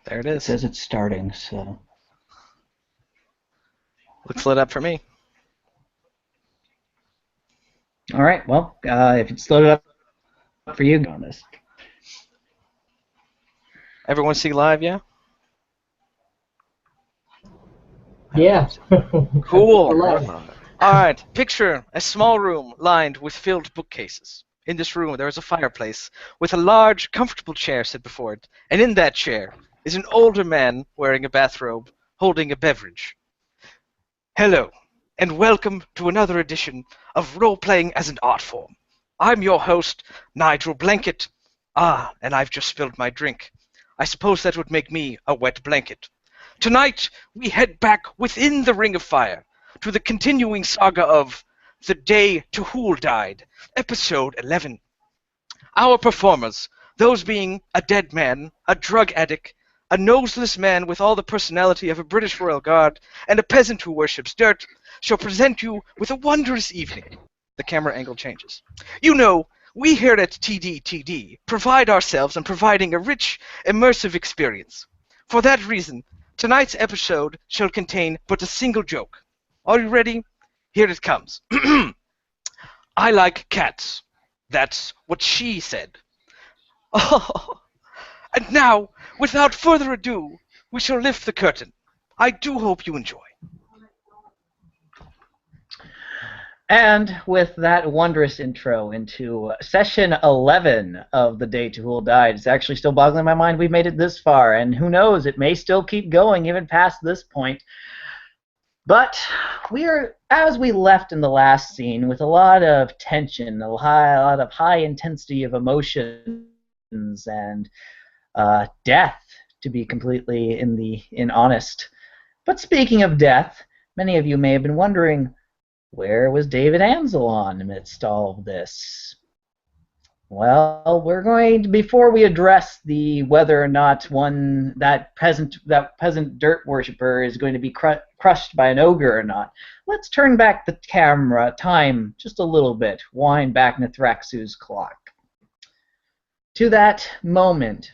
There it It is. says it's starting, so. Looks lit up for me. All right, well, if it's loaded up for you, go on this. Everyone see live, yeah? Yeah. Cool. Alive. Alright, picture a small room lined with filled bookcases. In this room, there is a fireplace with a large, comfortable chair set before it, and in that chair is an older man wearing a bathrobe, holding a beverage. Hello, and welcome to another edition of Role-Playing as an Art Form. I'm your host, Nigel Blanket. Ah, and I've just spilled my drink. I suppose that would make me a wet blanket. Tonight, we head back within the Ring of Fire to the continuing saga of The Day Tehul Died, Episode 11. Our performers, those being a dead man, a drug addict, a noseless man with all the personality of a British royal guard, and a peasant who worships dirt, shall present you with a wondrous evening. The camera angle changes. You know, we here at TDTD pride ourselves on providing a rich, immersive experience. For that reason, tonight's episode shall contain but a single joke. Are you ready? Here it comes. I like cats. That's what she said. Oh, and now, without further ado, we shall lift the curtain. I do hope you enjoy. And with that wondrous intro into session 11 of The Day Tehul Died, it's actually still boggling my mind we've made it this far, and who knows, it may still keep going even past this point. But we are, as we left in the last scene, with a lot of tension, a lot of high intensity of emotions, and death, to be completely honest. But speaking of death, many of you may have been wondering, where was David Anzelon amidst all of this? Well, we're going to, before we address the whether or not that peasant dirt worshiper is going to be crushed by an ogre or not, let's turn back the time just a little bit, wind back Nithraxu's clock to that moment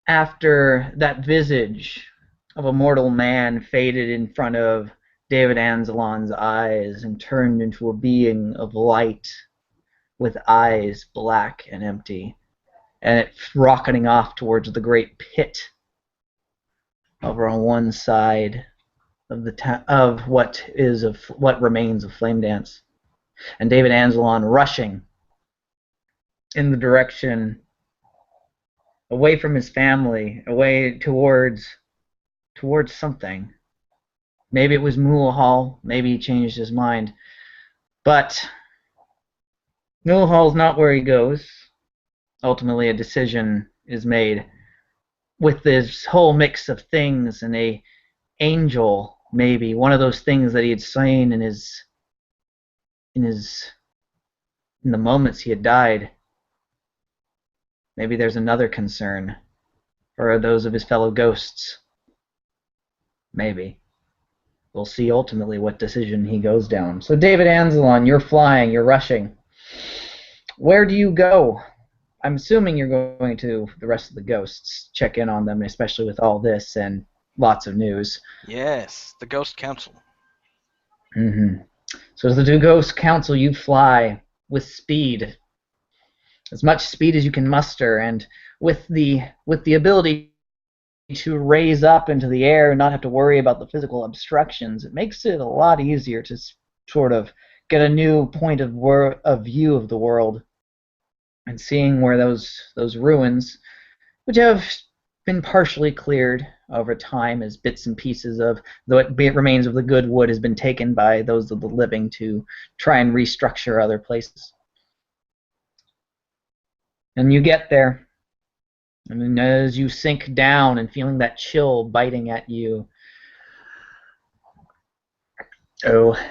after that visage of a mortal man faded in front of David Anzelon's eyes and turned into a being of light with eyes black and empty, and it rocketing off towards the great pit over on one side of of what remains of Flame Dance, and David Anzelon rushing in the direction away from his family, away towards something. Maybe it was Mulhall, maybe he changed his mind. But Mulhall's not where he goes. Ultimately, a decision is made with this whole mix of things, and a angel, maybe one of those things that he had seen in the moments he had died. Maybe there's another concern for those of his fellow ghosts. Maybe. We'll see ultimately what decision he goes down. So David Anzelon, you're flying, you're rushing. Where do you go? I'm assuming you're going to the rest of the ghosts, check in on them, especially with all this and lots of news. Yes, the Ghost Council. So as the Ghost Council, you fly with speed. As much speed as you can muster, and with the ability to raise up into the air and not have to worry about the physical obstructions, it makes it a lot easier to sort of get a new point of view of the world, and seeing where those ruins, which have been partially cleared over time as bits and pieces of what remains of the good wood has been taken by those of the living to try and restructure other places. And you get there. And as you sink down and feeling that chill biting at you,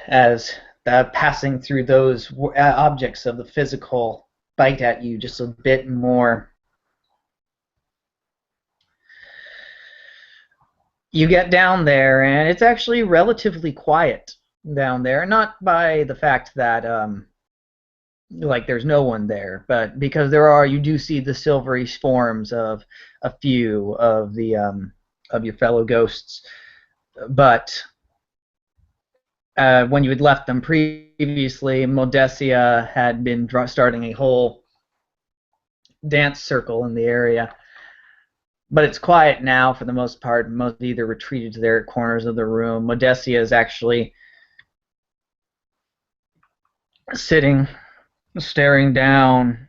as passing through those objects of the physical bite at you just a bit more, you get down there, and it's actually relatively quiet down there. Not by the fact that like there's no one there. But because you do see the silvery forms of a few of the of your fellow ghosts. But when you had left them previously, Modesia had been starting a whole dance circle in the area. But it's quiet now for the most part. Most either retreated to their corners of the room. Modesia is actually sitting, staring down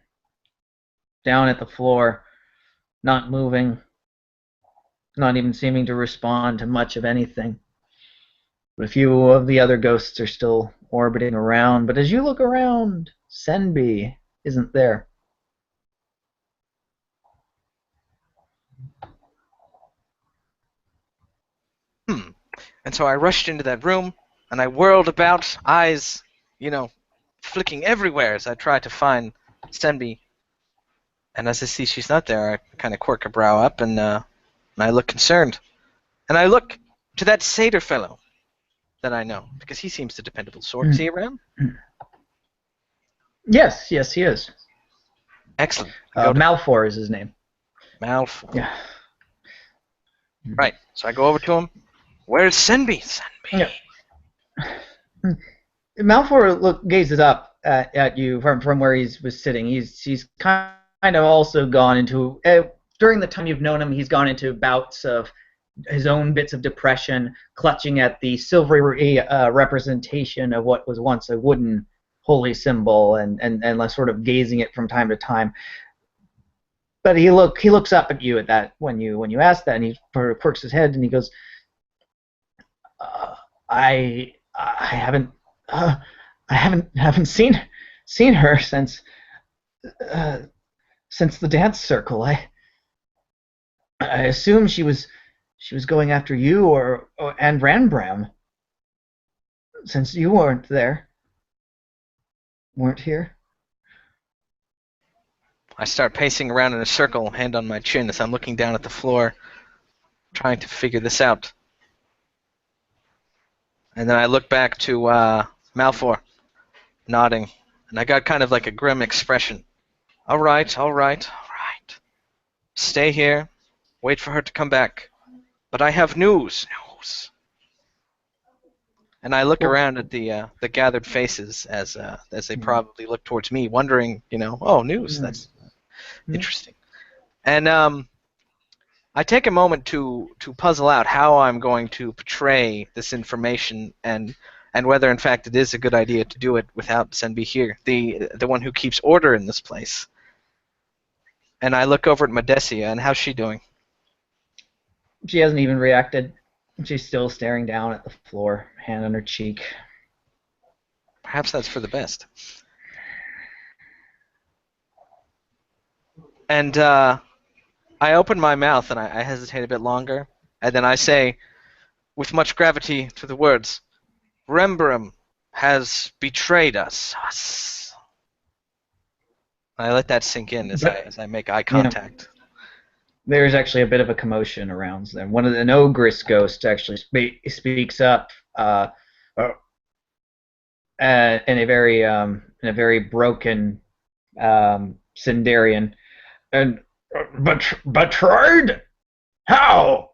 at the floor, not moving, not even seeming to respond to much of anything. But a few of the other ghosts are still orbiting around. But as you look around, Senbi isn't there. And so I rushed into that room, and I whirled about, eyes, flicking everywhere as I tried to find Senbi. And as I see she's not there, I kind of quirk a brow up, and I look concerned. And I look to that satyr fellow that I know, because he seems the dependable sort. Is he around? Yes, he is. Excellent. Malfoy is his name. Malfoy. Yeah. Right. So I go over to him. Where's Senbi? Senbi. Yeah. Malfoy gazes up at you from where he was sitting. He's kind of also gone into during the time you've known him. He's gone into bouts of his own bits of depression, clutching at the silvery representation of what was once a wooden holy symbol, and sort of gazing it from time to time. But he looks up at you at that when you ask that, and he quirks his head and he goes, I haven't seen her since the dance circle. I assume she was going after you and Ranbram, since you weren't here. I start pacing around in a circle, hand on my chin, as I'm looking down at the floor, trying to figure this out. And then I look back to Malfoy, nodding, and I got kind of like a grim expression. All right. Stay here. Wait for her to come back. But I have news. And I look around at the gathered faces as they probably look towards me, wondering, oh, news. That's interesting. And I take a moment to puzzle out how I'm going to portray this information and whether in fact it is a good idea to do it without Senbi here, the one who keeps order in this place. And I look over at Modesia, and how's she doing? She hasn't even reacted. She's still staring down at the floor, hand on her cheek. Perhaps that's for the best. And I open my mouth and I hesitate a bit longer, and then I say, with much gravity to the words, Rembrandt has betrayed us. I let that sink in as I make eye contact. There's actually a bit of a commotion around them. One of the ogress ghosts actually speaks up in a very broken Sindarian. And betrayed? How?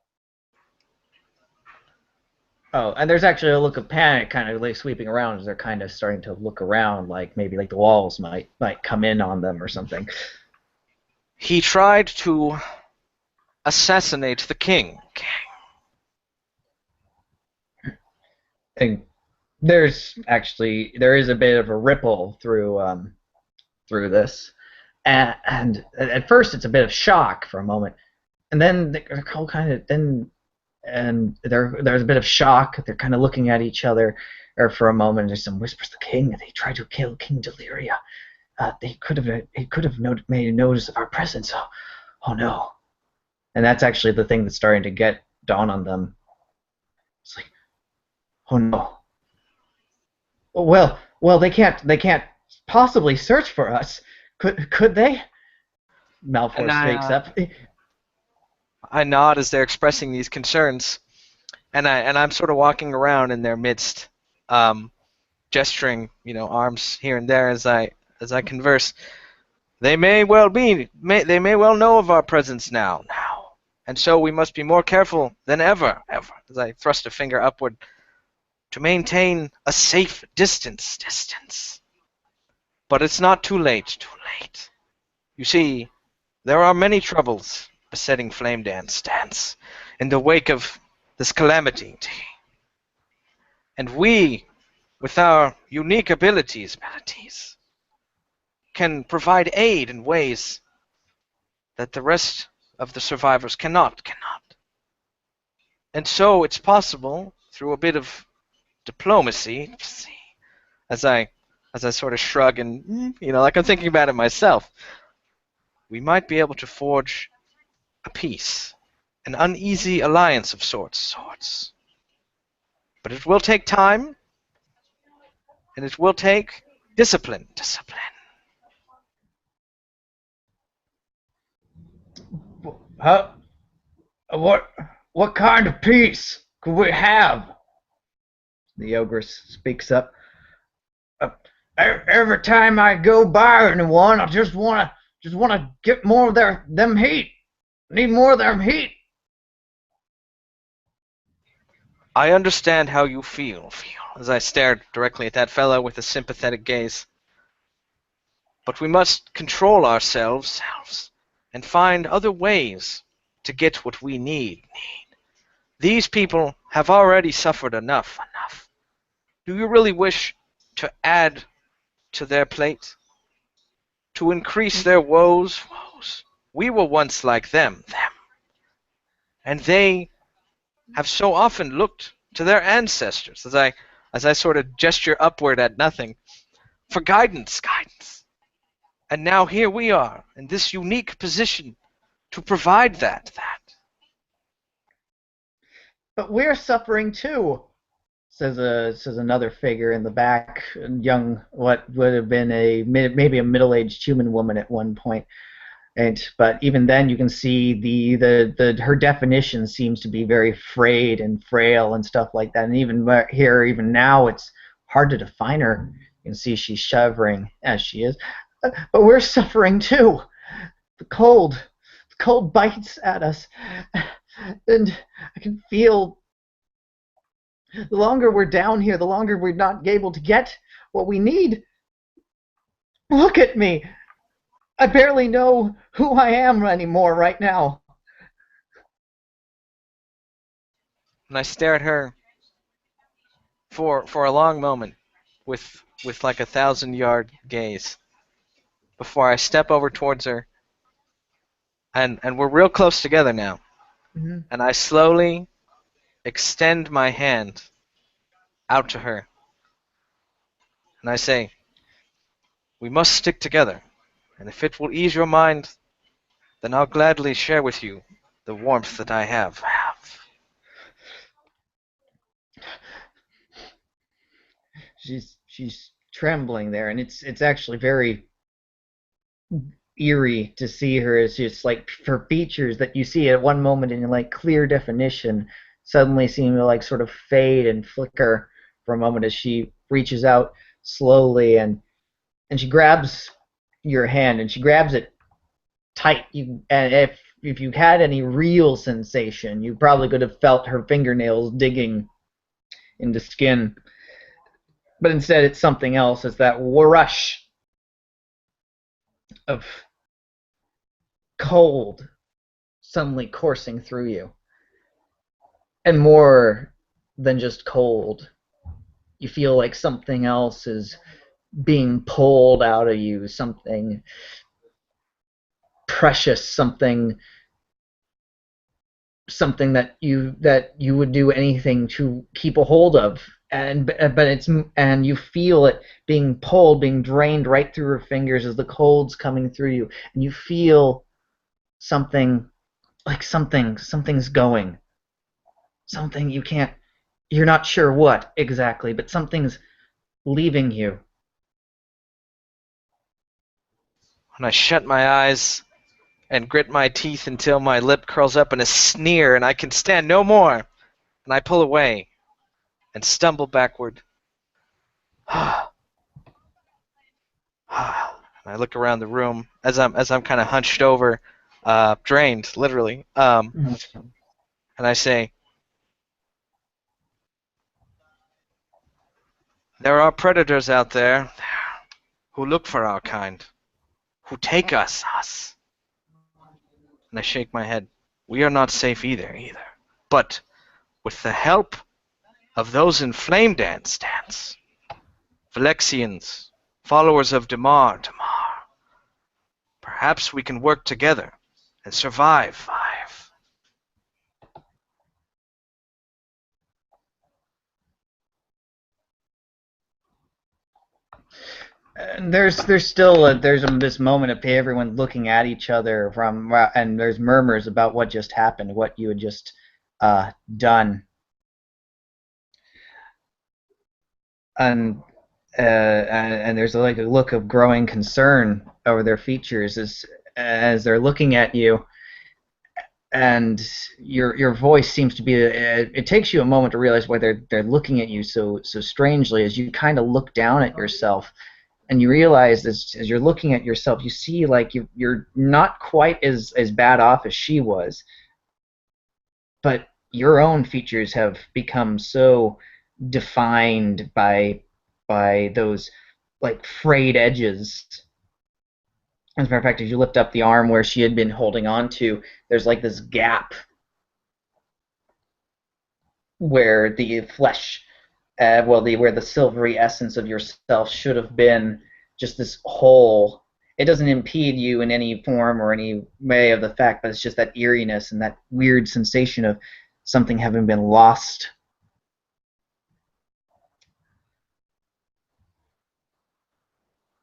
Oh, and there's actually a look of panic kind of like sweeping around as they're kind of starting to look around, like maybe like the walls might come in on them or something. He tried to assassinate the king. And there is a bit of a ripple through this. And at first it's a bit of shock for a moment, and then they're all kind of there's a bit of shock. They're kind of looking at each other, or for a moment there's some whispers. The king, they tried to kill King Deliria. He could have made a notice of our presence. Oh no! And that's actually the thing that's starting to dawn on them. It's like, oh no. Well, they can't possibly search for us. Could they? Malfoy speaks up. I nod as they're expressing these concerns, and I'm sort of walking around in their midst, gesturing, arms here and there as I as I converse. They may well know of our presence now. And so we must be more careful than ever, as I thrust a finger upward, to maintain a safe distance. But it's not too late. You see, there are many troubles besetting Flame Dance in the wake of this calamity. And we, with our unique abilities, can provide aid in ways that the rest of the survivors cannot. And so it's possible, through a bit of diplomacy, as I sort of shrug and, like I'm thinking about it myself, we might be able to forge a peace, an uneasy alliance of sorts. But it will take time, and it will take discipline. How, what kind of peace could we have? The ogress speaks up. Every time I go by anyone, I just wanna get more of them heat. Need more of them heat. I understand how you feel, as I stared directly at that fellow with a sympathetic gaze. But we must control ourselves and find other ways to get what we need. These people have already suffered enough. Do you really wish to add to their plate? To increase their woes? We were once like them. And they have so often looked to their ancestors, as I sort of gesture upward at nothing, for guidance. And now here we are, in this unique position, to provide that. But we're suffering too, says another figure in the back, what would have been maybe a middle-aged human woman at one point. But even then, you can see her definition seems to be very frayed and frail and stuff like that. And even now, it's hard to define her. You can see she's shivering as she is. But we're suffering too. The cold bites at us, and I can feel. The longer we're down here, the longer we're not able to get what we need. Look at me. I barely know who I am anymore right now. And I stare at her for a long moment with like a 1,000-yard gaze before I step over towards her, and we're real close together now. Mm-hmm. And I slowly extend my hand out to her. And I say, we must stick together. And if it will ease your mind, then I'll gladly share with you the warmth that I have. She's trembling there, and it's actually very eerie to see her. It's just like her features that you see at one moment in like clear definition suddenly seem to like sort of fade and flicker for a moment as she reaches out slowly and she grabs your hand, and she grabs it tight. And if you had any real sensation, you probably could have felt her fingernails digging into skin. But instead, it's something else. It's that rush of cold suddenly coursing through you. And more than just cold, you feel like something else is being pulled out of you, something precious, something that you would do anything to keep a hold of. And you feel it being pulled, being drained right through her fingers as the cold's coming through you, and you feel something's going, something you're not sure what exactly, but something's leaving you. And I shut my eyes and grit my teeth until my lip curls up in a sneer and I can stand no more. And I pull away and stumble backward. And I look around the room as I'm kind of hunched over, drained, literally. And I say, there are predators out there who look for our kind, who take us. And I shake my head. We are not safe either. But with the help of those in Flame Dance, Phylexians, followers of Damar, perhaps we can work together and survive. And there's still this moment of everyone looking at each other and there's murmurs about what just happened, what you had just done, and there's like a look of growing concern over their features as they're looking at you, and your voice seems to be. It takes you a moment to realize why they're looking at you so strangely as you kind of look down at yourself. And you realize as you're looking at yourself, you see like you're not quite as bad off as she was, but your own features have become so defined by those like frayed edges. As a matter of fact, as you lift up the arm where she had been holding on to, there's like this gap where the flesh, where the silvery essence of yourself should have been, just this hole. It doesn't impede you in any form or any way of the fact, but it's just that eeriness and that weird sensation of something having been lost.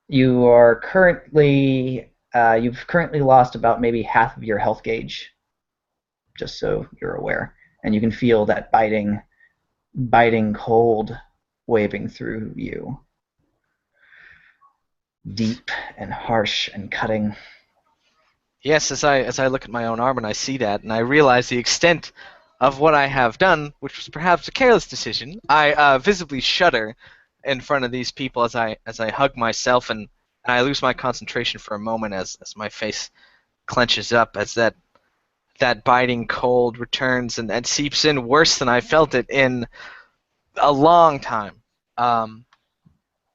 You are currently, you've currently lost about maybe half of your health gauge, just so you're aware. And you can feel that biting cold waving through you. Deep and harsh and cutting. Yes, as I look at my own arm and I see that, and I realize the extent of what I have done, which was perhaps a careless decision, I visibly shudder in front of these people as I hug myself, and I lose my concentration for a moment as my face clenches up as that biting cold returns and seeps in worse than I felt it in a long time. And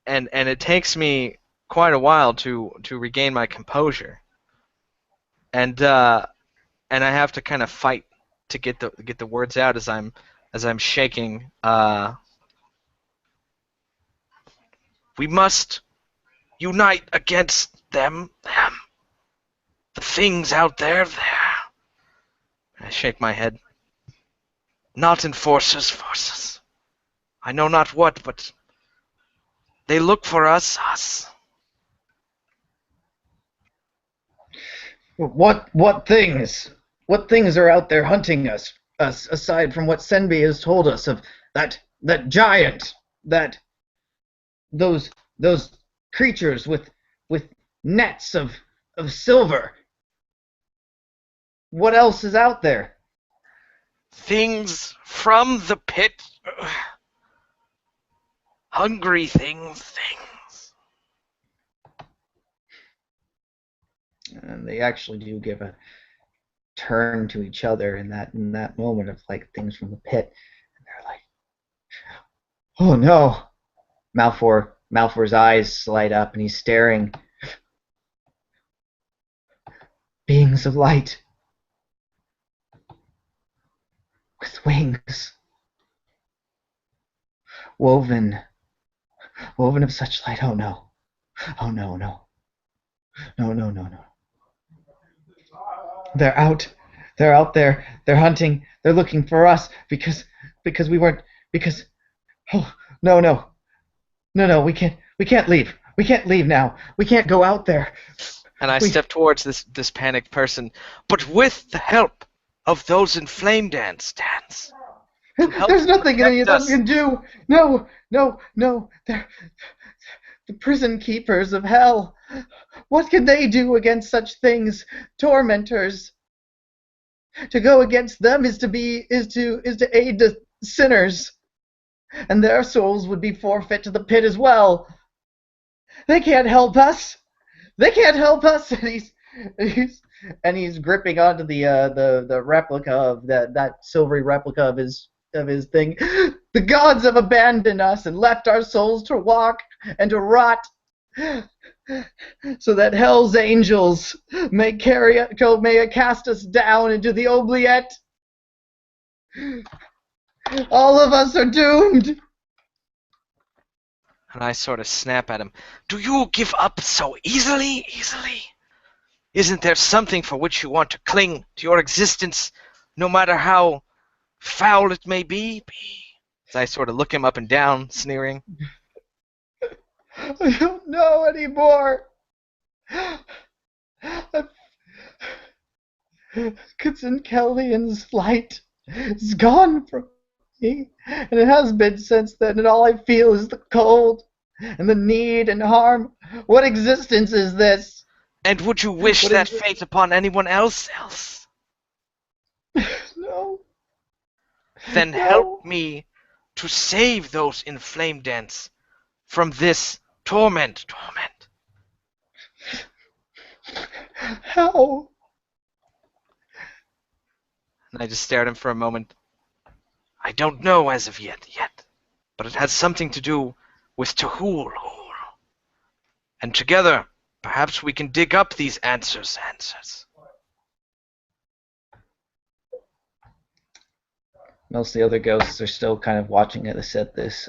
it takes me quite a while to regain my composure. And I have to kind of fight to get the words out as I'm shaking. We must unite against them. The things out there. I shake my head. Not enforcers, forces. I know not what, but they look for us. What things? What things are out there hunting us aside from what Senbi has told us of that giant, those creatures with nets of silver? What else is out there? Things from the pit. Hungry things. And they actually do give a turn to each other in that moment of like things from the pit, and they're like, "Oh no!" Malfor's eyes light up, and he's staring. Beings of light with wings, woven of such light. Oh no! Oh no! No! No! No! No! No! They're out there. They're hunting. They're looking for us because we weren't. Because oh no, we can't leave. We can't leave now. We can't go out there. And I step towards this panicked person, but with the help of those in Flame Dance. There's nothing any of them can do. No. They're the prison keepers of hell. What can they do against such things? Tormentors. To go against them is to aid the sinners, and their souls would be forfeit to the pit as well. They can't help us. They can't help us. And he's gripping onto the replica of that silvery replica of his thing. The gods have abandoned us and left our souls to walk and to rot, so that hell's angels may cast us down into the oubliette. All of us are doomed. And I sort of snap at him. Do you give up so easily? Isn't there something for which you want to cling to your existence, no matter how foul it may be? As I sort of look him up and down, sneering. I don't know anymore. Kelly's light is gone from me, and it has been since then, and all I feel is the cold and the need and harm. What existence is this? And would you wish that fate upon anyone else? No. Then help me to save those inflamed dents from this torment. How? And I just stare at him for a moment. I don't know as of yet, but it has something to do with Tahul. And together, perhaps we can dig up these answers. Most of the other ghosts are still kind of watching us at this.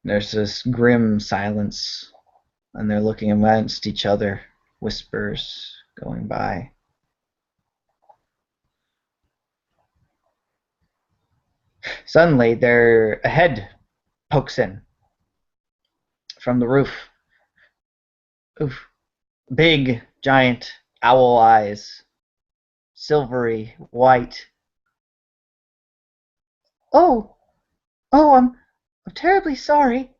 There's this grim silence, and they're looking against each other, whispers going by. Suddenly, a head pokes in from the roof. Oof. Big, giant owl eyes, silvery white. Oh, I'm terribly sorry.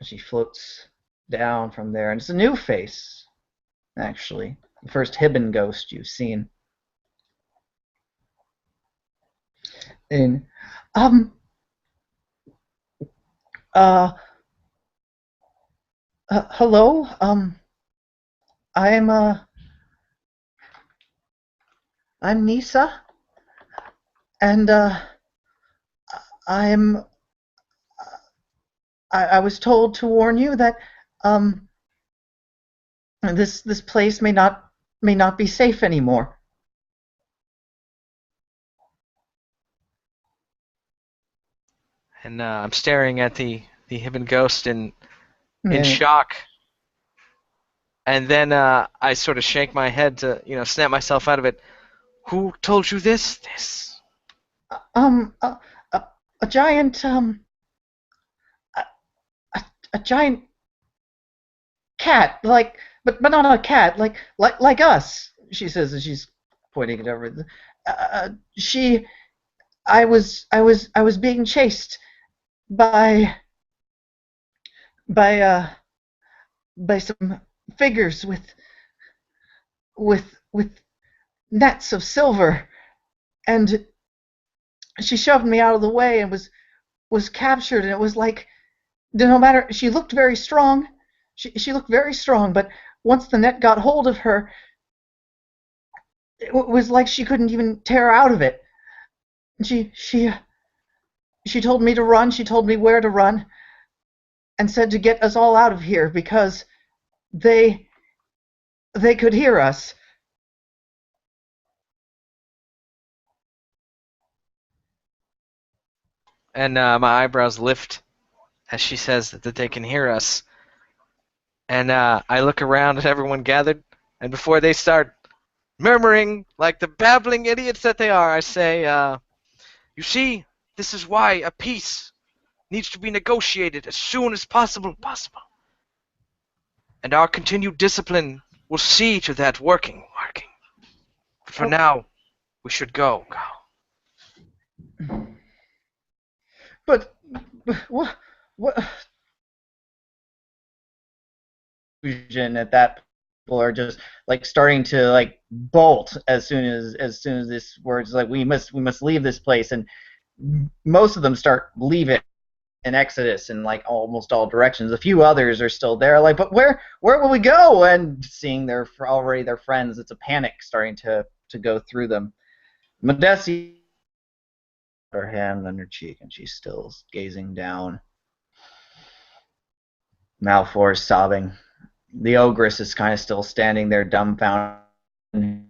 She floats down from there, and it's a new face, actually. The first Hibben ghost you've seen. And, hello, I'm Nisa, and, I was told to warn you that, this place may not be safe anymore. And I'm staring at the Hibben ghost in shock. And then I sort of shake my head to, snap myself out of it. Who told you this? A giant, a giant cat, but not a cat, like us. She says as she's pointing it over. I was being chased by some figures with nets of silver, and she shoved me out of the way and was captured, and it was like, no matter, she looked very strong. She looked very strong, but once the net got hold of her, it was like she couldn't even tear out of it. She told me to run. She told me where to run, and said to get us all out of here because they could hear us. And my eyebrows lift as she says that they can hear us. And I look around at everyone gathered, and before they start murmuring like the babbling idiots that they are, I say, you see, this is why a peace needs to be negotiated as soon as possible. And our continued discipline will see to that working. But for now, we should go. But what? At that, people are just like starting to like bolt as soon as this word's like, we must leave this place, and most of them start leaving. an exodus in like almost all directions. A few others are still there, like, but where will we go? And seeing already their friends, it's a panic starting to go through them. Modessi her hand on her cheek, and she's still gazing down. Malfoy is sobbing. The ogress is kind of still standing there, dumbfounded.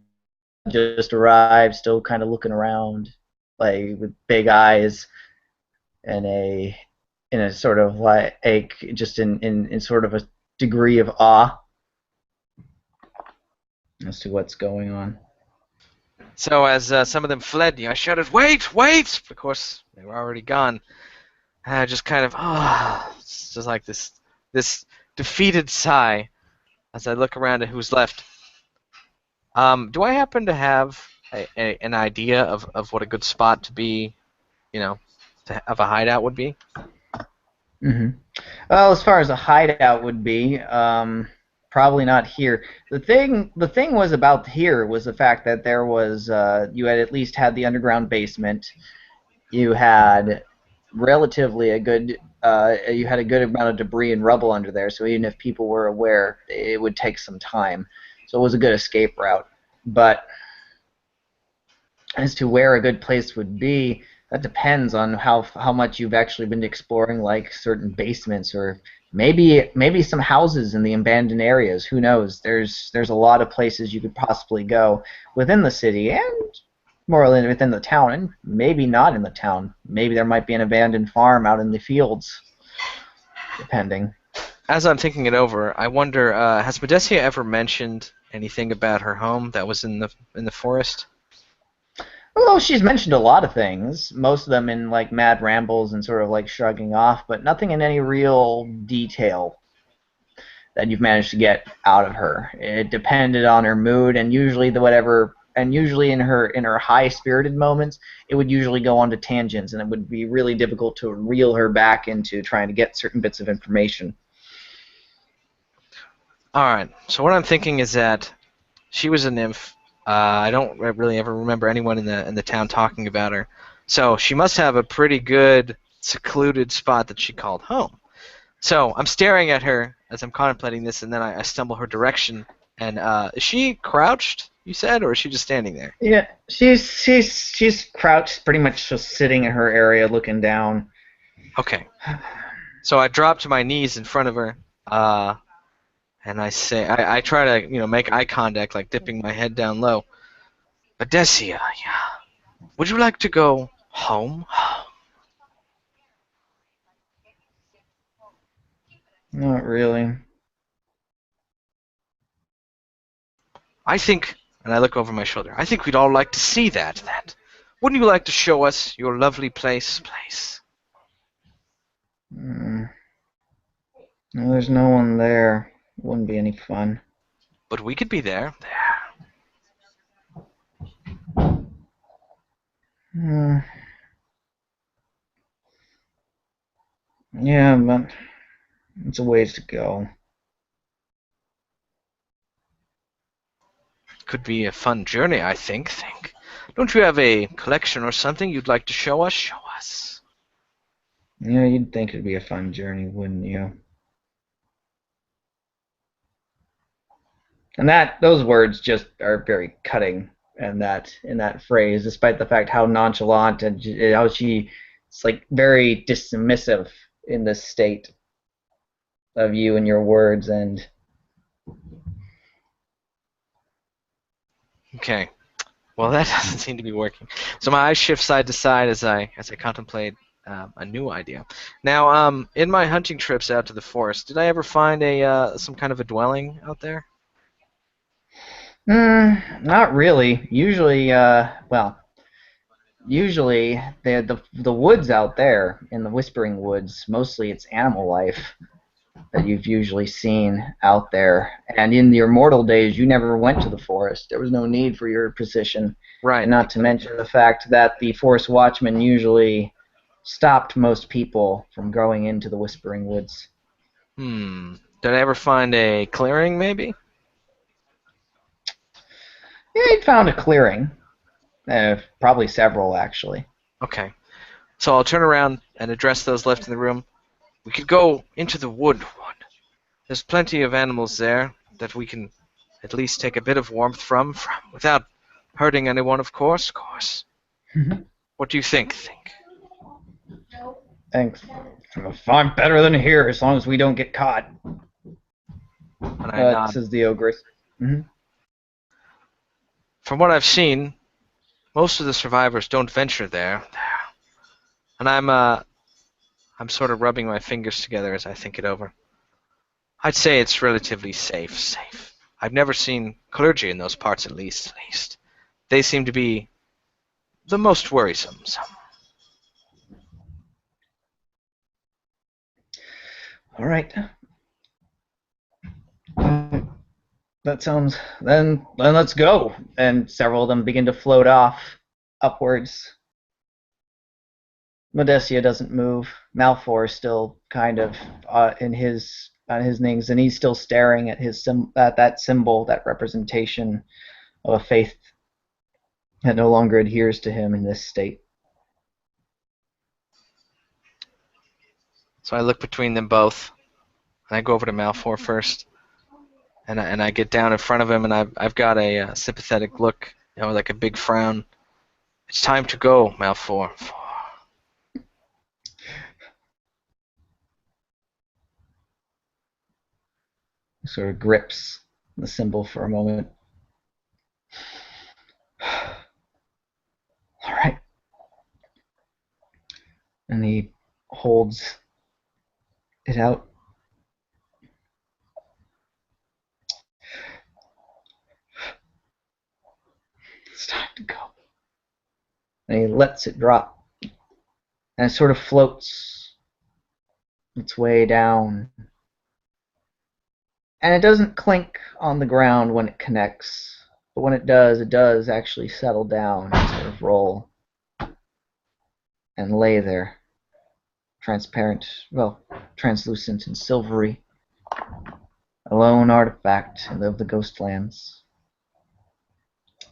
Just arrived, still kind of looking around, like with big eyes, and in a sort of like just in sort of a degree of awe as to what's going on. So as some of them fled, I shouted, "Wait, wait!" Of course, they were already gone. And I just kind of, it's just like this defeated sigh as I look around at who's left. Do I happen to have an idea of what a good spot to be, of a hideout would be? Mm-hmm. Well, as far as a hideout would be, probably not here. The thing was about here was the fact that there was you had at least had the underground basement. You had relatively a good you had a good amount of debris and rubble under there. So even if people were aware, it would take some time. So it was a good escape route. But as to where a good place would be, that depends on how much you've actually been exploring, like certain basements or maybe some houses in the abandoned areas. Who knows? There's a lot of places you could possibly go within the city and more or less within the town, and maybe not in the town. Maybe there might be an abandoned farm out in the fields, depending. As I'm thinking it over, I wonder, has Modestia ever mentioned anything about her home that was in the forest? Well, she's mentioned a lot of things, most of them in like mad rambles and sort of like shrugging off, but nothing in any real detail that you've managed to get out of her. It depended on her mood, and usually usually in her high-spirited moments, it would usually go on to tangents, and it would be really difficult to reel her back into trying to get certain bits of information. All right. So what I'm thinking is that she was a nymph. I don't really ever remember anyone in the town talking about her. So she must have a pretty good secluded spot that she called home. So I'm staring at her as I'm contemplating this, and then I stumble her direction. And is she crouched, you said, or is she just standing there? Yeah, she's crouched, pretty much just sitting in her area, looking down. Okay. So I drop to my knees in front of her, and I say, I try to, make eye contact, like dipping my head down low. Odessia, yeah. Would you like to go home? Not really. I think, and I look over my shoulder, I think we'd all like to see that. Wouldn't you like to show us your lovely place? Mm. No, there's no one there. Wouldn't be any fun. But we could be there. Mm. Yeah, but it's a ways to go. Could be a fun journey, I think. Don't you have a collection or something you'd like to show us? Show us. Yeah, you'd think it'd be a fun journey, wouldn't you? And those words just are very cutting in that phrase, despite the fact how nonchalant and how it's like very dismissive in this state of you and your words. And Okay. Well, that doesn't seem to be working. So my eyes shift side to side as I contemplate a new idea. Now, in my hunting trips out to the forest, did I ever find some kind of a dwelling out there? not really. Usually the woods out there in the Whispering Woods, mostly it's animal life that you've usually seen out there. And in your mortal days, you never went to the forest. There was no need for your position. Right. And not to mention the fact that the forest watchman usually stopped most people from going into the Whispering Woods. Did I ever find a clearing, maybe? Yeah, he found a clearing. Probably several, actually. Okay. So I'll turn around and address those left in the room. We could go into the wood. There's plenty of animals there that we can at least take a bit of warmth from without hurting anyone, of course. Of course. What do you think? Thanks. Fine, better than here, as long as we don't get caught. And I nod. Says the ogress. From what I've seen, most of the survivors don't venture there. And I'm sort of rubbing my fingers together as I think it over. I'd say it's relatively safe. I've never seen clergy in those parts, at least. They seem to be the most worrisome. All right. That sounds. Then let's go. And several of them begin to float off upwards. Modestia doesn't move. Malfoy is still kind of on his knees, and he's still staring at at that symbol, that representation of a faith that no longer adheres to him in this state. So I look between them both, and I go over to Malfoy first, and I get down in front of him, and I've got a sympathetic look, like a big frown. It's time to go, Malfoy. He sort of grips the symbol for a moment. All right. And he holds it out. It's time to go. And he lets it drop. And it sort of floats its way down. And it doesn't clink on the ground when it connects. But when it does actually settle down and sort of roll. And lay there. Transparent, translucent and silvery. A lone artifact of the Ghostlands.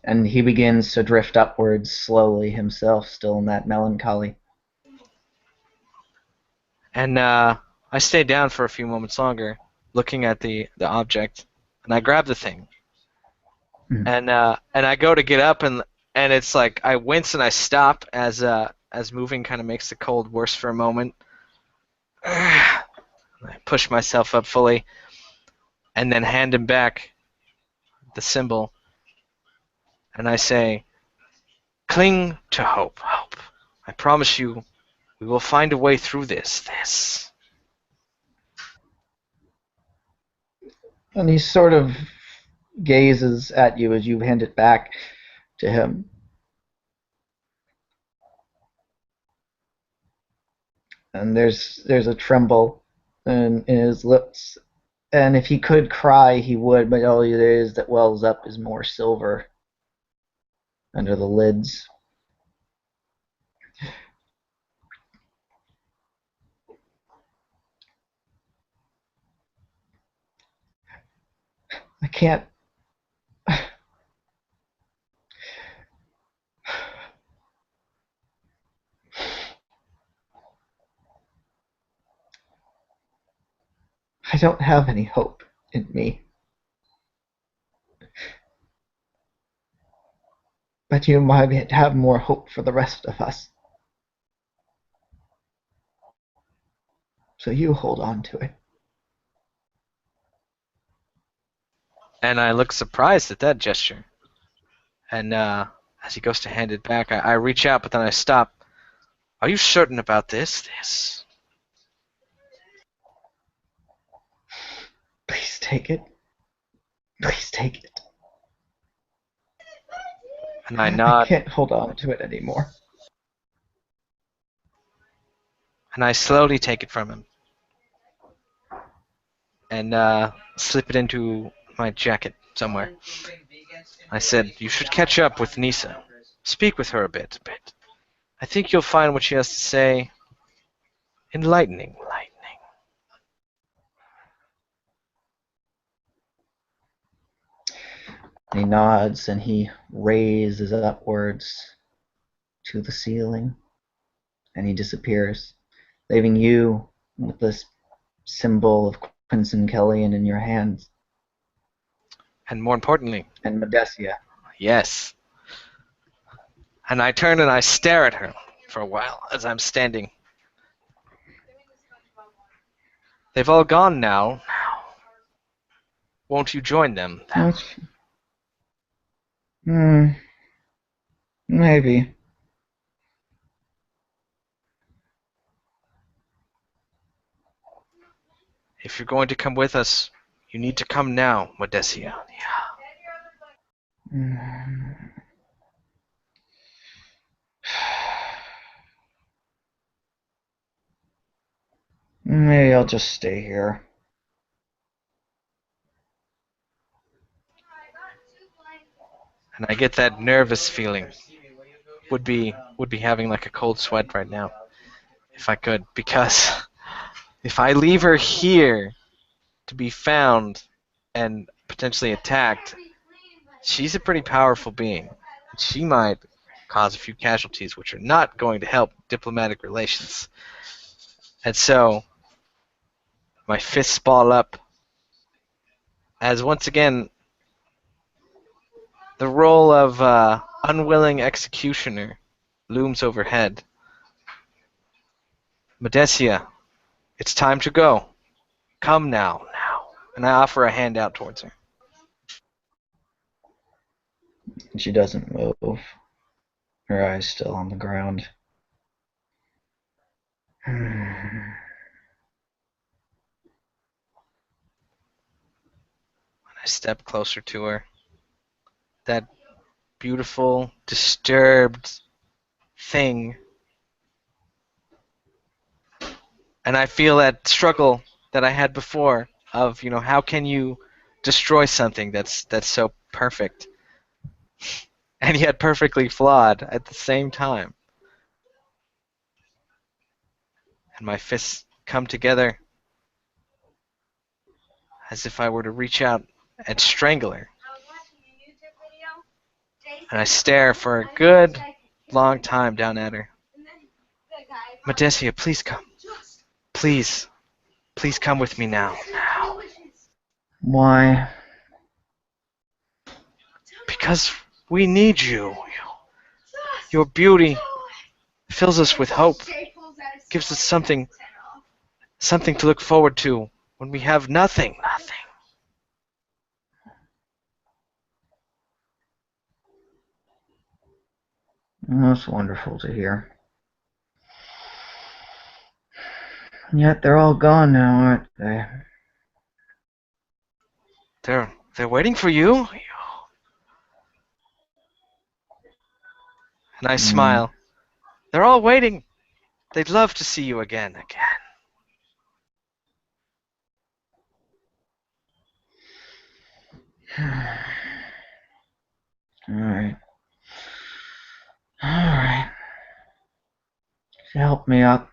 And he begins to drift upwards slowly himself, still in that melancholy. And I stay down for a few moments longer, looking at the object, and I grab the thing. And I go to get up, and it's like I wince and I stop as moving kind of makes the cold worse for a moment. I push myself up fully, and then hand him back the symbol, and I say, "Cling to hope. I promise you, we will find a way through this." And he sort of gazes at you as you hand it back to him. And there's a tremble in his lips. And if he could cry, he would, but all there is that wells up is more silver under the lids. I can't. I don't have any hope in me. But you might have more hope for the rest of us. So you hold on to it. And I look surprised at that gesture. And as he goes to hand it back, I reach out, but then I stop. Are you certain about this? Please take it. Please take it. And I nod. I can't hold on to it anymore. And I slowly take it from him. And slip it into my jacket somewhere. I said, you should catch up with Nisa. Speak with her a bit. I think you'll find what she has to say enlightening. He nods and he raises upwards to the ceiling and he disappears, leaving you with this symbol of Quincy Kellyan in your hands. And more importantly, And Medesia. yes. And I turn and I stare at her for a while as I'm standing. They've all gone now. Won't you join them? Maybe. If you're going to come with us, you need to come now, Medesia. Maybe I'll just stay here. And I get that nervous feeling. Would be having like a cold sweat right now, if I could, because if I leave her here to be found and potentially attacked, she's a pretty powerful being. She might cause a few casualties, which are not going to help diplomatic relations. And so, my fists ball up as once again the role of unwilling executioner looms overhead. Medesia, it's time to go. Come now. And I offer a hand out towards her. She doesn't move. Her eyes still on the ground. I step closer to her. That beautiful, disturbed thing. And I feel that struggle that I had before of, how can you destroy something that's so perfect and yet perfectly flawed at the same time. And my fists come together as if I were to reach out and strangle her. And I stare for a good long time down at her. Medesia, please come. Please come with me now. Why? Because we need you. Your beauty fills us with hope. Gives us something to look forward to when we have nothing. That's wonderful to hear. And yet they're all gone now, aren't they? They're waiting for you. And I smile. They're all waiting. They'd love to see you again. Alright. Help me up.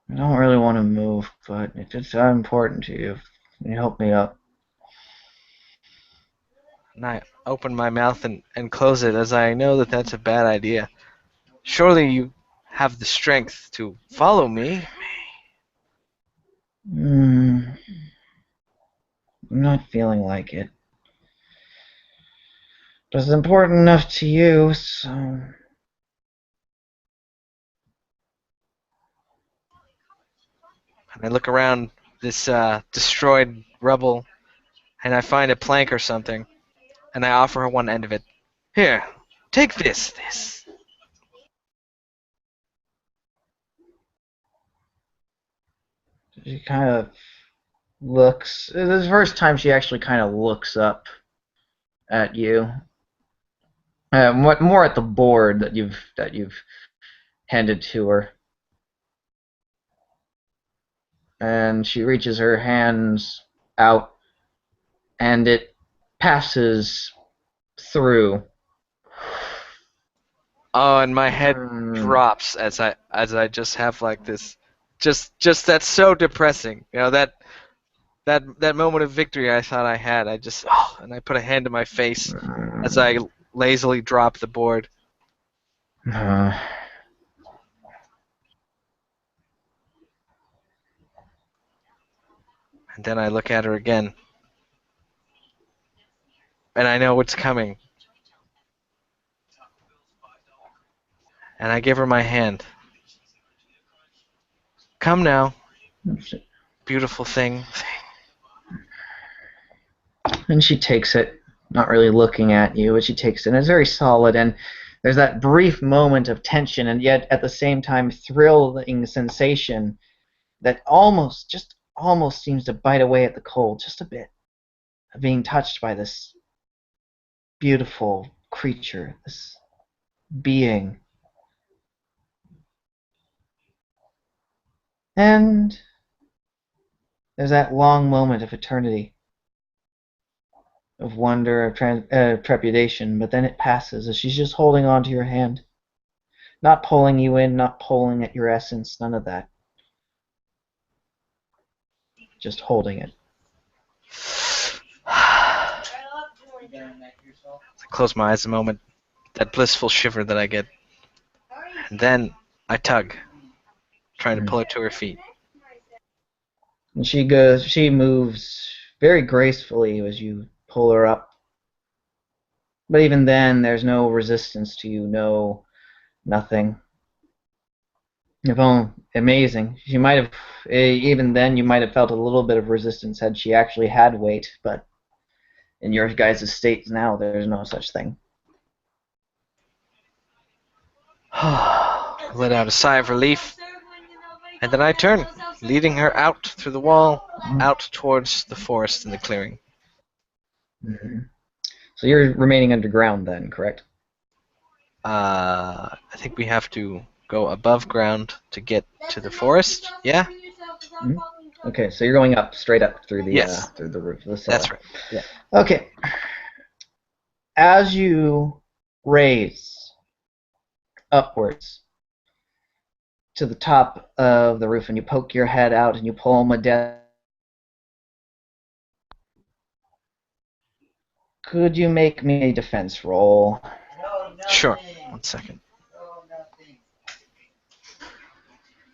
I don't really want to move, but if it's that important to you, can you help me up? And I open my mouth and close it as I know that that's a bad idea. Surely you have the strength to follow me. I'm not feeling like it. But it's important enough to you, so... And I look around this destroyed rubble, and I find a plank or something, and I offer her one end of it. Here, take this. She kind of looks... This is the first time she actually kind of looks up at you. More at the board that you've handed to her. And she reaches her hands out, and it passes through. Oh, and my head drops as I just have like this, just that's so depressing. That moment of victory I thought I had. And I put a hand to my face as I lazily drop the board. Uh, And then I look at her again. And I know what's coming. And I give her my hand. Come now, beautiful thing. and she takes it, not really looking at you, but she takes it, and it's very solid, and there's that brief moment of tension, and yet at the same time thrilling sensation that just almost seems to bite away at the cold, just a bit, of being touched by this beautiful creature, this being. And there's that long moment of eternity, of wonder, of trepidation, but then it passes as she's just holding on to your hand. Not pulling you in, not pulling at your essence, none of that. Just holding it. I close my eyes a moment. That blissful shiver that I get. And then I tug, trying to pull her to her feet. And she moves very gracefully as you pull her up. But even then, there's no resistance to you, nothing. Amazing. She might have, even then, you might have felt a little bit of resistance had she actually had weight, but in your guys' states now, there's no such thing. Let out a sigh of relief, and then I turn, leading her out through the wall, out towards the forest and the clearing. Mm-hmm. So you're remaining underground then, correct? I think we have to go above ground to get to the forest. Yeah. Mm-hmm. Okay, so you're going up, straight up through the Yes. through the roof of the cellar. That's right. Yeah. Okay. As you raise upwards to the top of the roof and you poke your head out and you pull Modestia, could you make me a defense roll? Sure. 1 second.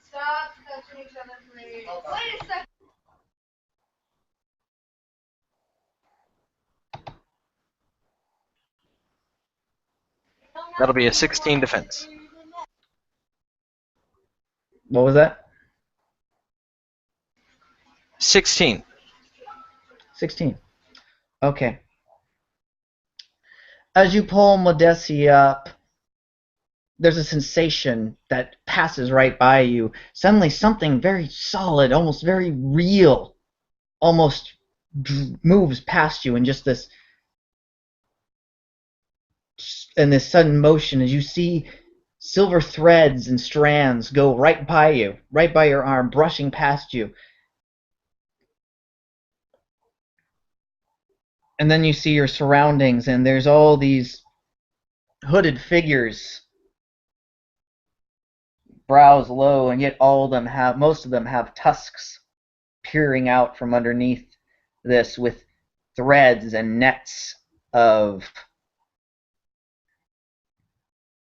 Stop touching each other, please. Wait a second. That'll be a 16 defense. What was that? 16. 16. Okay. As you pull Modestia up, there's a sensation that passes right by you. Suddenly something very solid, almost very real, almost moves past you in just this sudden motion as you see silver threads and strands go right by you, right by your arm, brushing past you. And then you see your surroundings, and there's all these hooded figures, brows low, and yet most of them have tusks peering out from underneath this with threads and nets of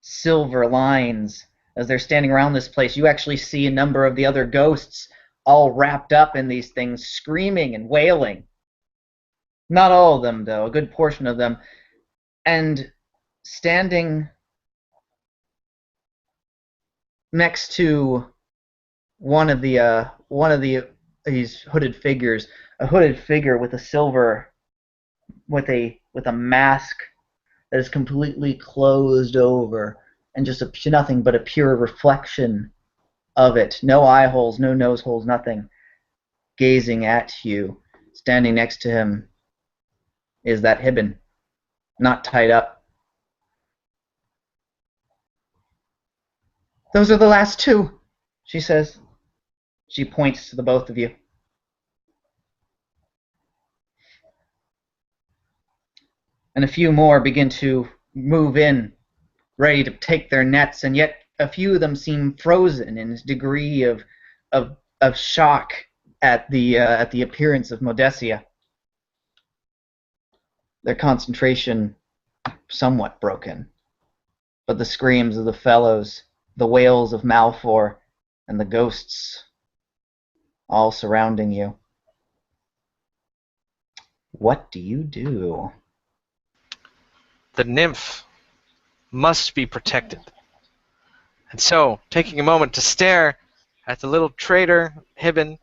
silver lines. As they're standing around this place, you actually see a number of the other ghosts all wrapped up in these things, screaming and wailing. Not all of them, though, a good portion of them. And standing next to one of these hooded figures, a hooded figure with a mask that is completely closed over, and just nothing but a pure reflection of it. No eye holes, no nose holes, nothing. Gazing at you, standing next to him, is that Hibben, not tied up. Those are the last two, she says. She points to the both of you. And a few more begin to move in, ready to take their nets, and yet a few of them seem frozen in a degree of shock at the appearance of Modestia. Their concentration somewhat broken, but the screams of the fellows, the wails of Malfor, and the ghosts all surrounding you. What do you do? The nymph must be protected. And so, taking a moment to stare at the little traitor, Hibben,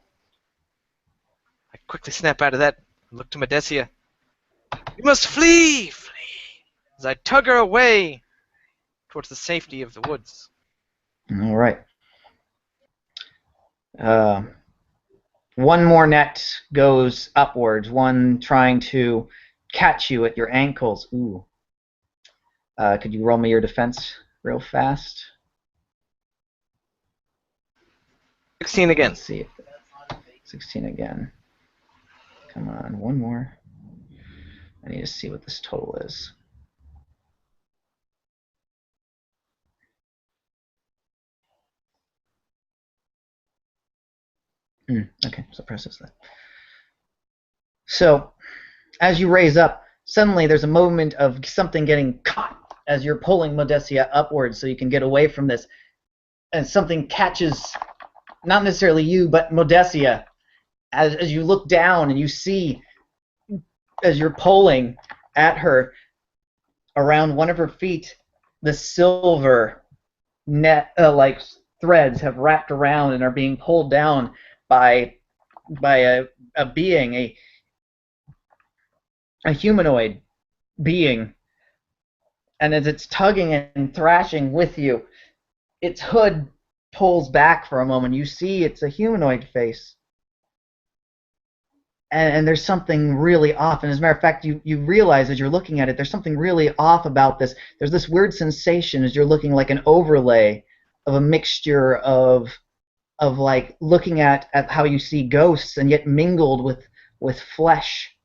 I quickly snap out of that and look to Medesia. You must flee! Flee! As I tug her away towards the safety of the woods. All right. One more net goes upwards, one trying to catch you at your ankles. Ooh. Could you roll me your defense real fast? 16 again. Let's see. 16 again. Come on, one more. I need to see what this total is. Okay, suppresses that. So, as you raise up, suddenly there's a moment of something getting caught as you're pulling Modesia upwards so you can get away from this. And something catches, not necessarily you, but Modesia. As you look down and you see, as you're pulling at her, around one of her feet, the silver net, like threads have wrapped around and are being pulled down by a being, a humanoid being. And as it's tugging and thrashing with you, its hood pulls back for a moment. You see it's a humanoid face. And there's something really off. And as a matter of fact, you realize as you're looking at it, there's something really off about this. There's this weird sensation as you're looking, like an overlay of a mixture of like looking at how you see ghosts, and yet mingled with flesh.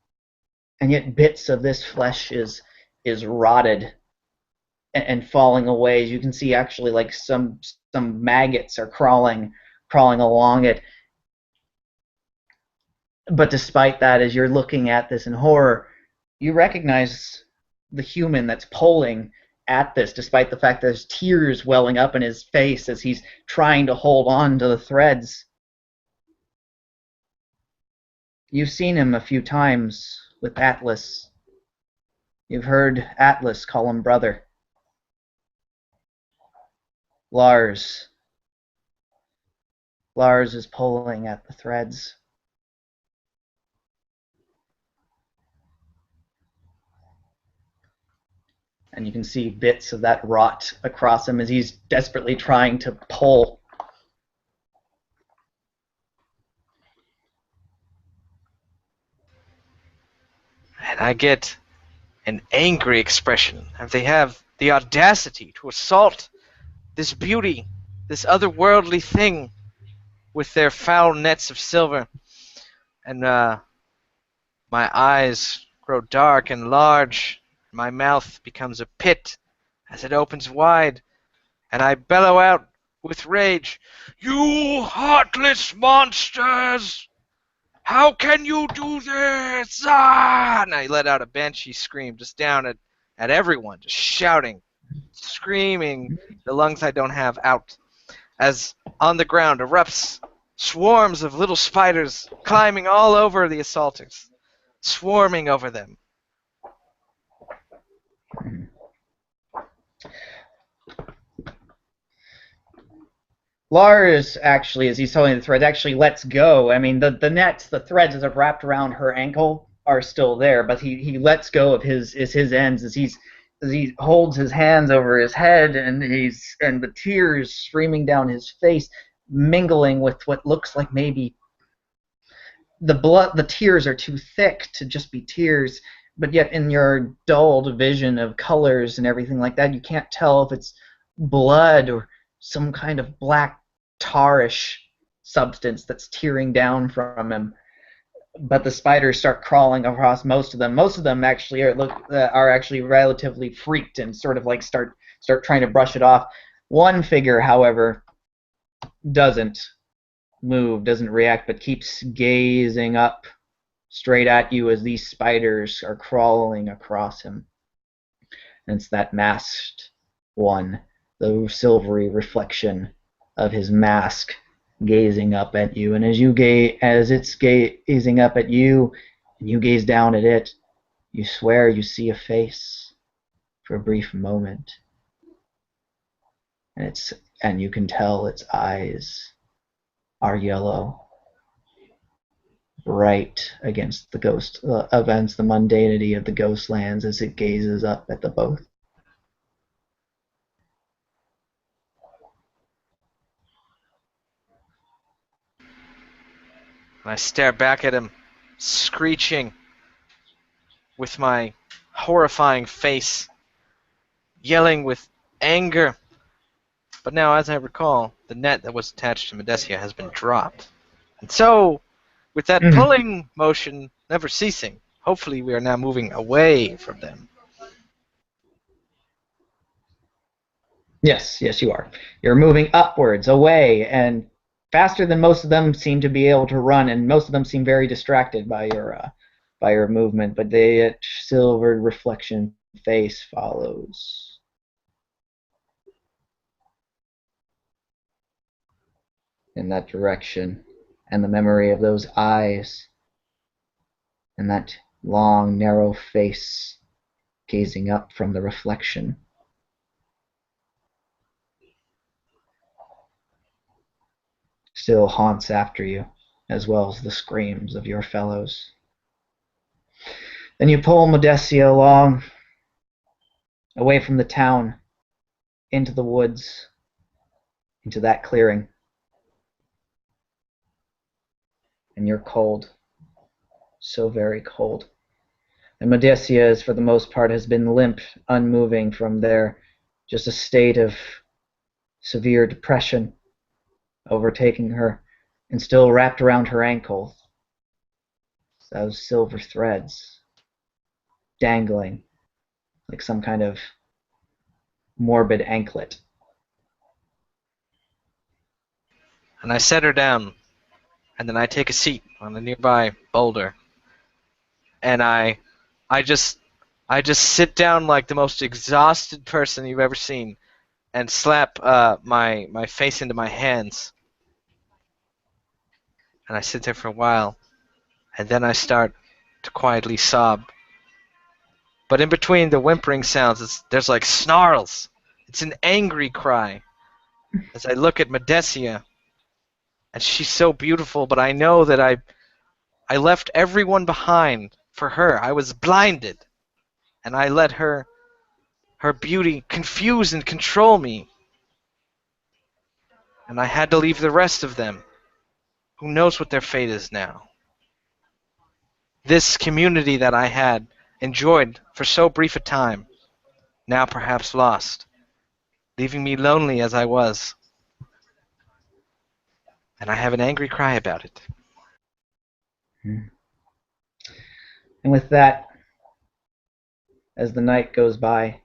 And yet bits of this flesh is rotted and falling away. As you can see, actually, like some maggots are crawling along it. But despite that, as you're looking at this in horror, you recognize the human that's pulling at this, despite the fact that there's tears welling up in his face as he's trying to hold on to the threads. You've seen him a few times with Atlas. You've heard Atlas call him brother. Lars. Lars is pulling at the threads. And you can see bits of that rot across him as he's desperately trying to pull. And I get an angry expression. And they have the audacity to assault this beauty, this otherworldly thing, with their foul nets of silver. And my eyes grow dark and large. My mouth becomes a pit as it opens wide, and I bellow out with rage, "You heartless monsters! How can you do this?" Ah! And I let out a banshee scream just down at everyone, just shouting, screaming the lungs I don't have out, as on the ground erupts swarms of little spiders climbing all over the assaulters, swarming over them. Lars, actually, as he's holding the thread, actually lets go. I mean, the nets, the threads that have wrapped around her ankle are still there, but he lets go of his ends as he holds his hands over his head, and the tears streaming down his face, mingling with what looks like maybe the blood. The tears are too thick to just be tears, but yet in your dulled vision of colors and everything like that, you can't tell if it's blood or some kind of black tarish substance that's tearing down from him. But the spiders start crawling across most of them. Most of them actually are actually relatively freaked and sort of like start trying to brush it off. One figure, however, doesn't move, doesn't react, but keeps gazing up straight at you as these spiders are crawling across him. And it's that masked one, the silvery reflection of his mask gazing up at you. And as it's gazing up at you, and you gaze down at it, you swear you see a face for a brief moment. And you can tell its eyes are yellow, bright against the against the mundanity of the ghost lands as it gazes up at the both. And I stare back at him, screeching with my horrifying face, yelling with anger. But now, as I recall, the net that was attached to Medesia has been dropped. And so, with that pulling motion never ceasing, hopefully we are now moving away from them. Yes, you are. You're moving upwards, away, and faster than most of them seem to be able to run, and most of them seem very distracted by your movement, but the silvered reflection face follows. In that direction, and the memory of those eyes, and that long, narrow face gazing up from the reflection. Still haunts after you, as well as the screams of your fellows. Then you pull Medesia along, away from the town, into the woods, into that clearing. And you're cold, so very cold. And Medesia, for the most part, has been limp, unmoving from there, just a state of severe depression overtaking her, and still wrapped around her ankles, those silver threads dangling like some kind of morbid anklet. And I set her down, and then I take a seat on a nearby boulder, and I just sit down like the most exhausted person you've ever seen, and slap my face into my hands. And I sit there for a while, and then I start to quietly sob. But in between the whimpering sounds, there's like snarls. It's an angry cry. As I look at Medesia, and she's so beautiful, but I know that I left everyone behind for her. I was blinded, and I let her beauty confuse and control me. And I had to leave the rest of them. Who knows what their fate is now? This community that I had enjoyed for so brief a time, now perhaps lost, leaving me lonely as I was. And I have an angry cry about it. And with that, as the night goes by,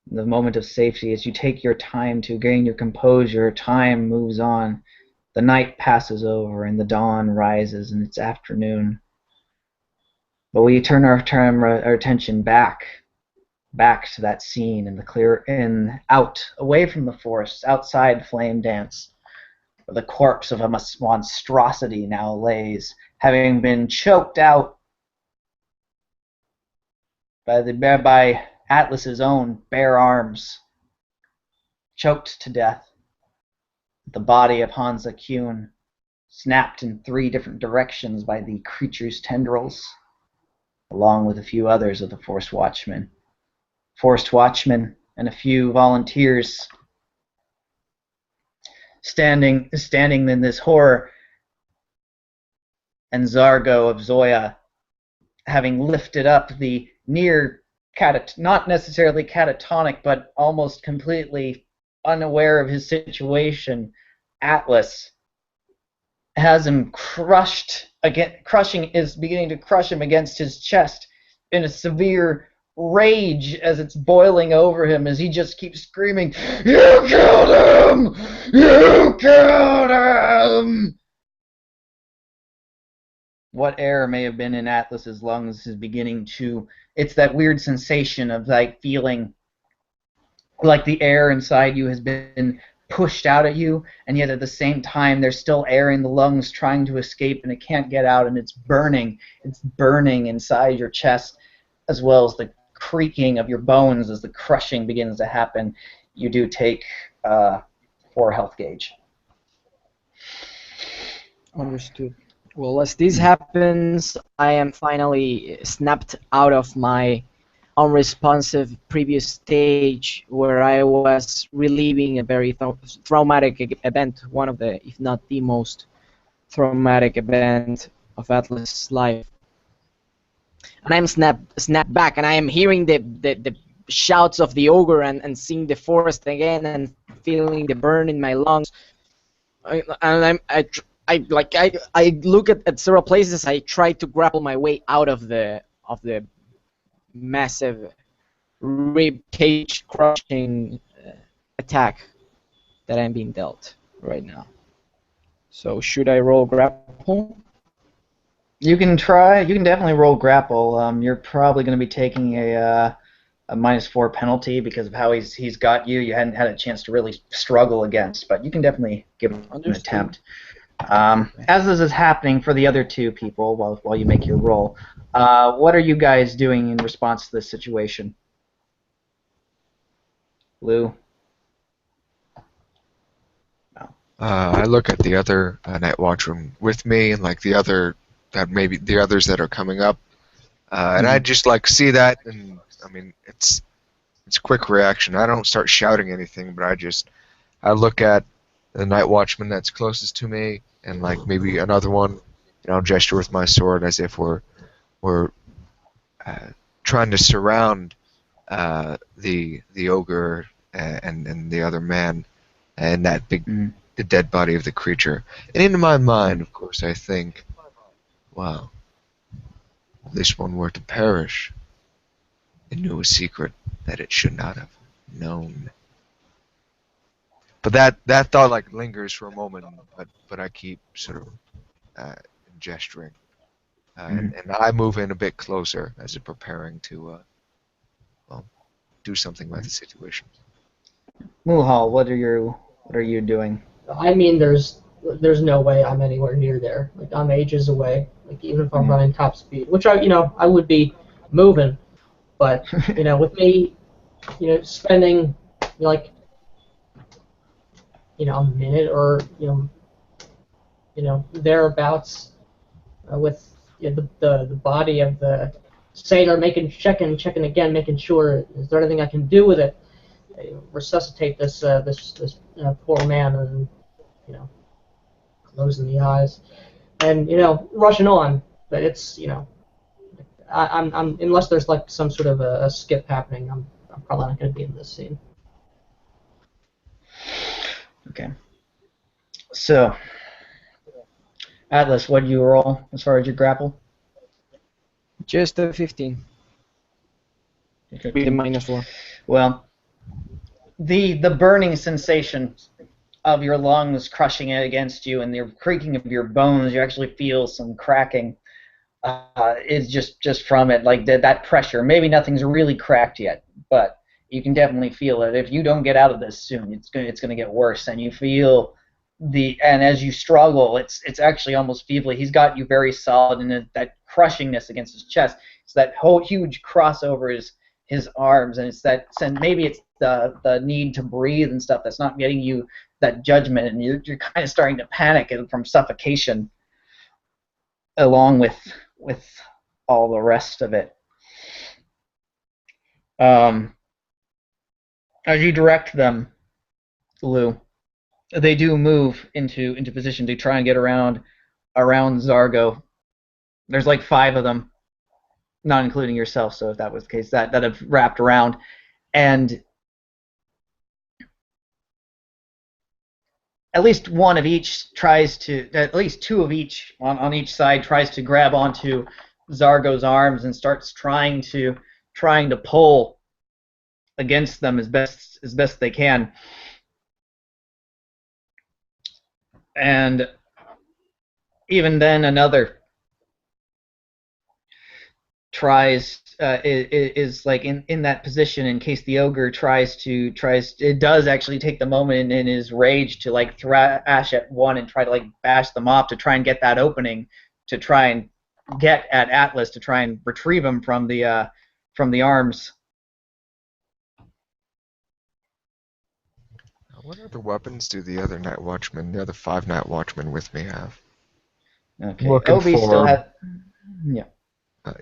the moment of safety, as you take your time to gain your composure, time moves on. The night passes over and the dawn rises and it's afternoon. But we turn our attention back to that scene in the clear, out, away from the forest, outside Flame Dance, where the corpse of a monstrosity now lays, having been choked out by Atlas's own bare arms, choked to death. The body of Hansa Kuhn, snapped in 3 different directions by the creature's tendrils, along with a few others of the Forest Watchmen, and a few volunteers standing in this horror, and Zargo of Zoya, having lifted up the not necessarily catatonic, but almost completely unaware of his situation, Atlas, has him is beginning to crush him against his chest in a severe rage as it's boiling over him, as he just keeps screaming, "You killed him! You killed him!" What air may have been in Atlas's lungs is beginning to... It's that weird sensation of like feeling like the air inside you has been pushed out at you, and yet at the same time there's still air in the lungs trying to escape, and it can't get out, and it's burning. It's burning inside your chest, as well as the creaking of your bones as the crushing begins to happen. You do take 4 health gauge. Understood. Well, as this happens, I am finally snapped out of my unresponsive previous stage where I was reliving a very traumatic event, one of the, if not the most traumatic event of Atlas' life. And I'm snapped back, and I am hearing the shouts of the ogre and seeing the forest again and feeling the burn in my lungs. I look at several places. I try to grapple my way out of the massive rib cage crushing attack that I'm being dealt right now. So should I roll grapple? You can try. You can definitely roll grapple. You're probably going to be taking a -4 penalty because of how he's got you. You hadn't had a chance to really struggle against, but you can definitely give it an attempt. As this is happening for the other 2 people, while you make your roll, what are you guys doing in response to this situation? Lou? No. I look at the other night watch room with me, and like maybe the others that are coming up, and I just like see that, and I mean it's quick reaction. I don't start shouting anything, but I look at the night watchman that's closest to me, and like maybe another one, and I'll gesture with my sword as if we're trying to surround the ogre and the other man and that big the dead body of the creature. And in my mind, of course, I think, wow, if this one were to perish, it knew a secret that it should not have known. But that thought like lingers for a moment, but I keep sort of gesturing, and I move in a bit closer as if preparing to do something about the situation. Muhal, what are you doing? I mean, there's no way I'm anywhere near there. Like, I'm ages away. Like, even if I'm running top speed, which I would be moving, but with me, spending like a minute or thereabouts with the body of the sailor, checking again, making sure is there anything I can do with it, resuscitate this poor man, and closing the eyes, and rushing on. But it's I'm unless there's like some sort of a skip happening, I'm probably not going to be in this scene. Okay. So, Atlas, what do you roll as far as your grapple? Just a 15. With a -4. Well, the burning sensation of your lungs crushing it against you and the creaking of your bones, you actually feel some cracking. Is just from it, like that pressure. Maybe nothing's really cracked yet, but you can definitely feel it. If you don't get out of this soon, it's gonna get worse, and you feel and as you struggle, it's actually almost feebly. He's got you very solid, and that crushingness against his chest. It's that whole huge cross over his arms, and maybe it's the need to breathe and stuff that's not getting you that judgment, and you're kind of starting to panic from suffocation, along with all the rest of it. As you direct them, Lou, they do move into position to try and get around Zargo. There's like 5 of them, not including yourself. So if that was the case, that have wrapped around, and at least 2 of each on each side tries to grab onto Zargo's arms and starts trying to pull against them as best they can. And even then, another tries is like in that position in case the ogre it does actually take the moment in his rage to like thrash at one and try to like bash them off to try and get that opening to try and get at Atlas to try and retrieve him from the arms. What other weapons do the other night watchmen, the other 5 night watchmen with me have? Okay, Looking Obi for, still has. Yeah.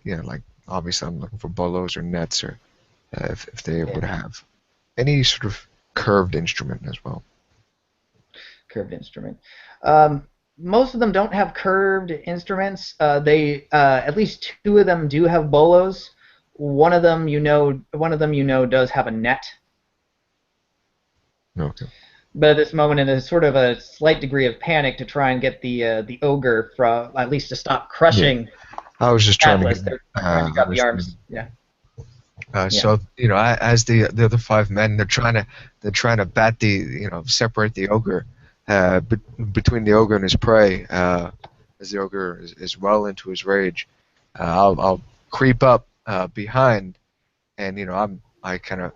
yeah, like obviously I'm looking for bolos or nets, or if they Yeah. would have any sort of curved instrument as well. Curved instrument. Most of them don't have curved instruments. They at least 2 of them do have bolos. One of them does have a net. Okay. But at this moment, in a sort of a slight degree of panic to try and get the ogre from at least to stop crushing I was just trying Atlas, to they're get. trying to grab the arms. Yeah. So as the other 5 men, they're trying to bat separate the ogre, between the ogre and his prey. As the ogre is well into his rage, I'll creep up behind, and I kind of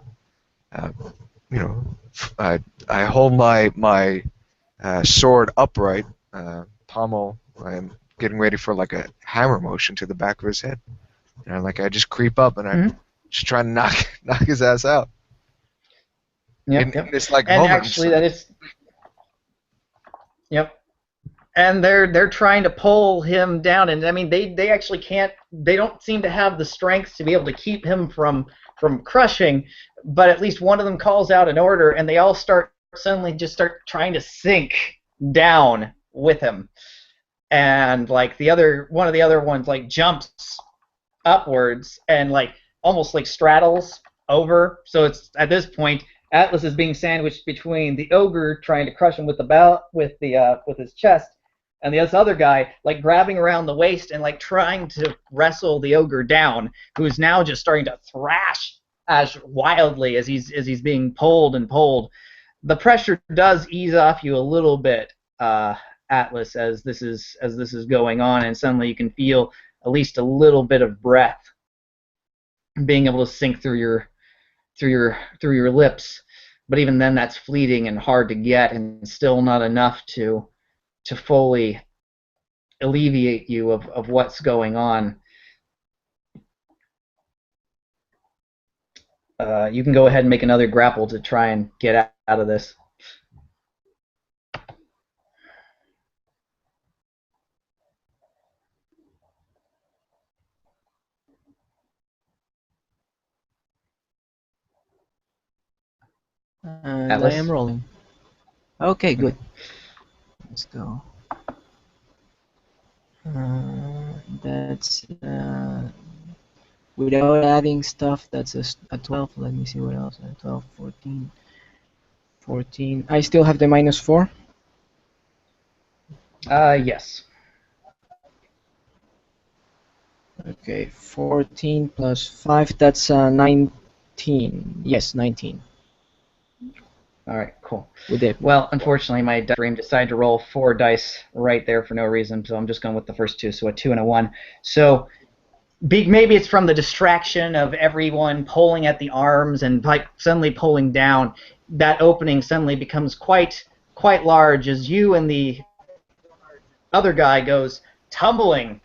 I hold my sword upright, pommel. I'm getting ready for like a hammer motion to the back of his head. I just creep up and I just try to knock his ass out. Yep. In this like And moment. actually, that is. Yep. And they're trying to pull him down, and I mean they actually can't. They don't seem to have the strength to be able to keep him from crushing. But at least one of them calls out an order, and they all suddenly start trying to sink down with him. And like one of the other ones like jumps upwards and like almost like straddles over. So it's at this point Atlas is being sandwiched between the ogre trying to crush him with with his chest, and this other guy like grabbing around the waist and like trying to wrestle the ogre down, who is now just starting to thrash as wildly as he's being pulled and pulled. The pressure does ease off you a little bit, Atlas, as this is going on, and suddenly you can feel at least a little bit of breath being able to sink through your lips. But even then, that's fleeting and hard to get, and still not enough to fully alleviate you of what's going on. You can go ahead and make another grapple to try and get out of this. And I Atlas? am rolling. Okay, good. Let's go. That's without adding stuff. That's a 12. Let me see what else. 12, 14, 14. I still have the -4. Yes. Okay, 14 plus 5. That's 19. Yes, 19. All right, cool. With it. Well, unfortunately, my dice stream decided to roll 4 dice right there for no reason, so I'm just going with the first 2, so a 2 and a 1. So maybe it's from the distraction of everyone pulling at the arms and like suddenly pulling down. That opening suddenly becomes quite large as you and the other guy goes tumbling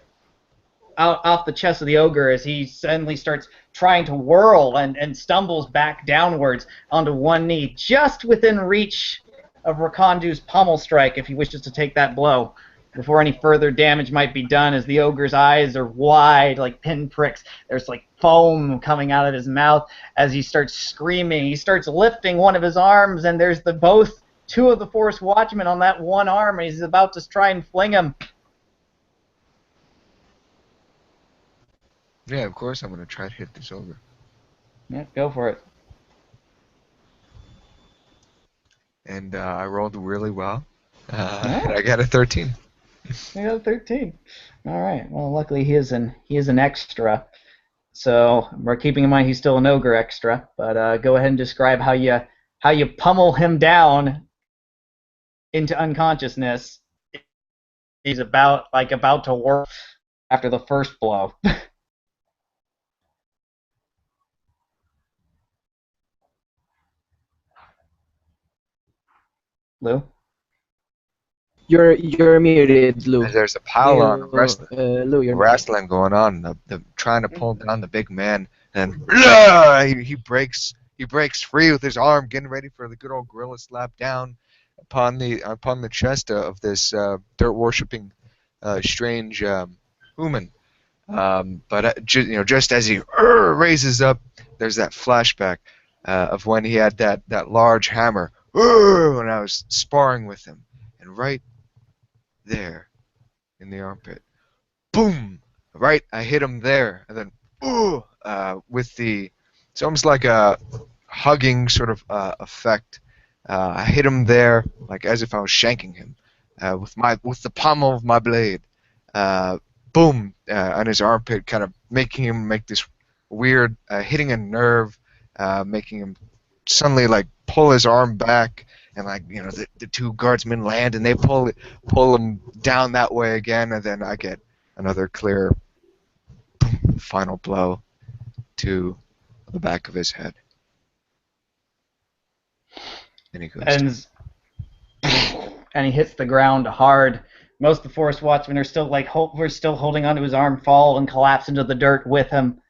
out off the chest of the ogre as he suddenly starts trying to whirl and stumbles back downwards onto one knee, just within reach of Rakondu's pommel strike if he wishes to take that blow before any further damage might be done, as the ogre's eyes are wide like pinpricks. There's like foam coming out of his mouth as he starts screaming. He starts lifting one of his arms, and there's both 2 of the Forest Watchmen on that one arm, and he's about to try and fling him. Yeah, of course I'm going to try to hit this ogre. Yeah, go for it. And I rolled really well. And I got a 13. You got a 13. All right. Well, luckily he is an extra. So we're keeping in mind he's still an ogre extra. But go ahead and describe how you pummel him down into unconsciousness. He's about to whirl after the first blow. Lou? You're muted, Lou. There's a pile on of Lou, you're muted. wrestling going on. The trying to pull down the big man, and he breaks free with his arm, getting ready for the good old gorilla slap down upon the chest of this dirt worshipping strange human. But just as he raises up, there's that flashback of when he had that large hammer when I was sparring with him, and right there in the armpit, boom! Right, I hit him there, and then with it's almost like a hugging sort of effect. I hit him there, like as if I was shanking him, with the pommel of my blade. Uh, Boom, on his armpit, kind of making him make this weird, hitting a nerve, making him suddenly like pull his arm back, and like the two guardsmen land, and they pull him down that way again, and then I get another clear boom, final blow to the back of his head, and he goes. And he hits the ground hard. Most of the Forest Watchmen are still we're still holding onto his arm, fall and collapse into the dirt with him.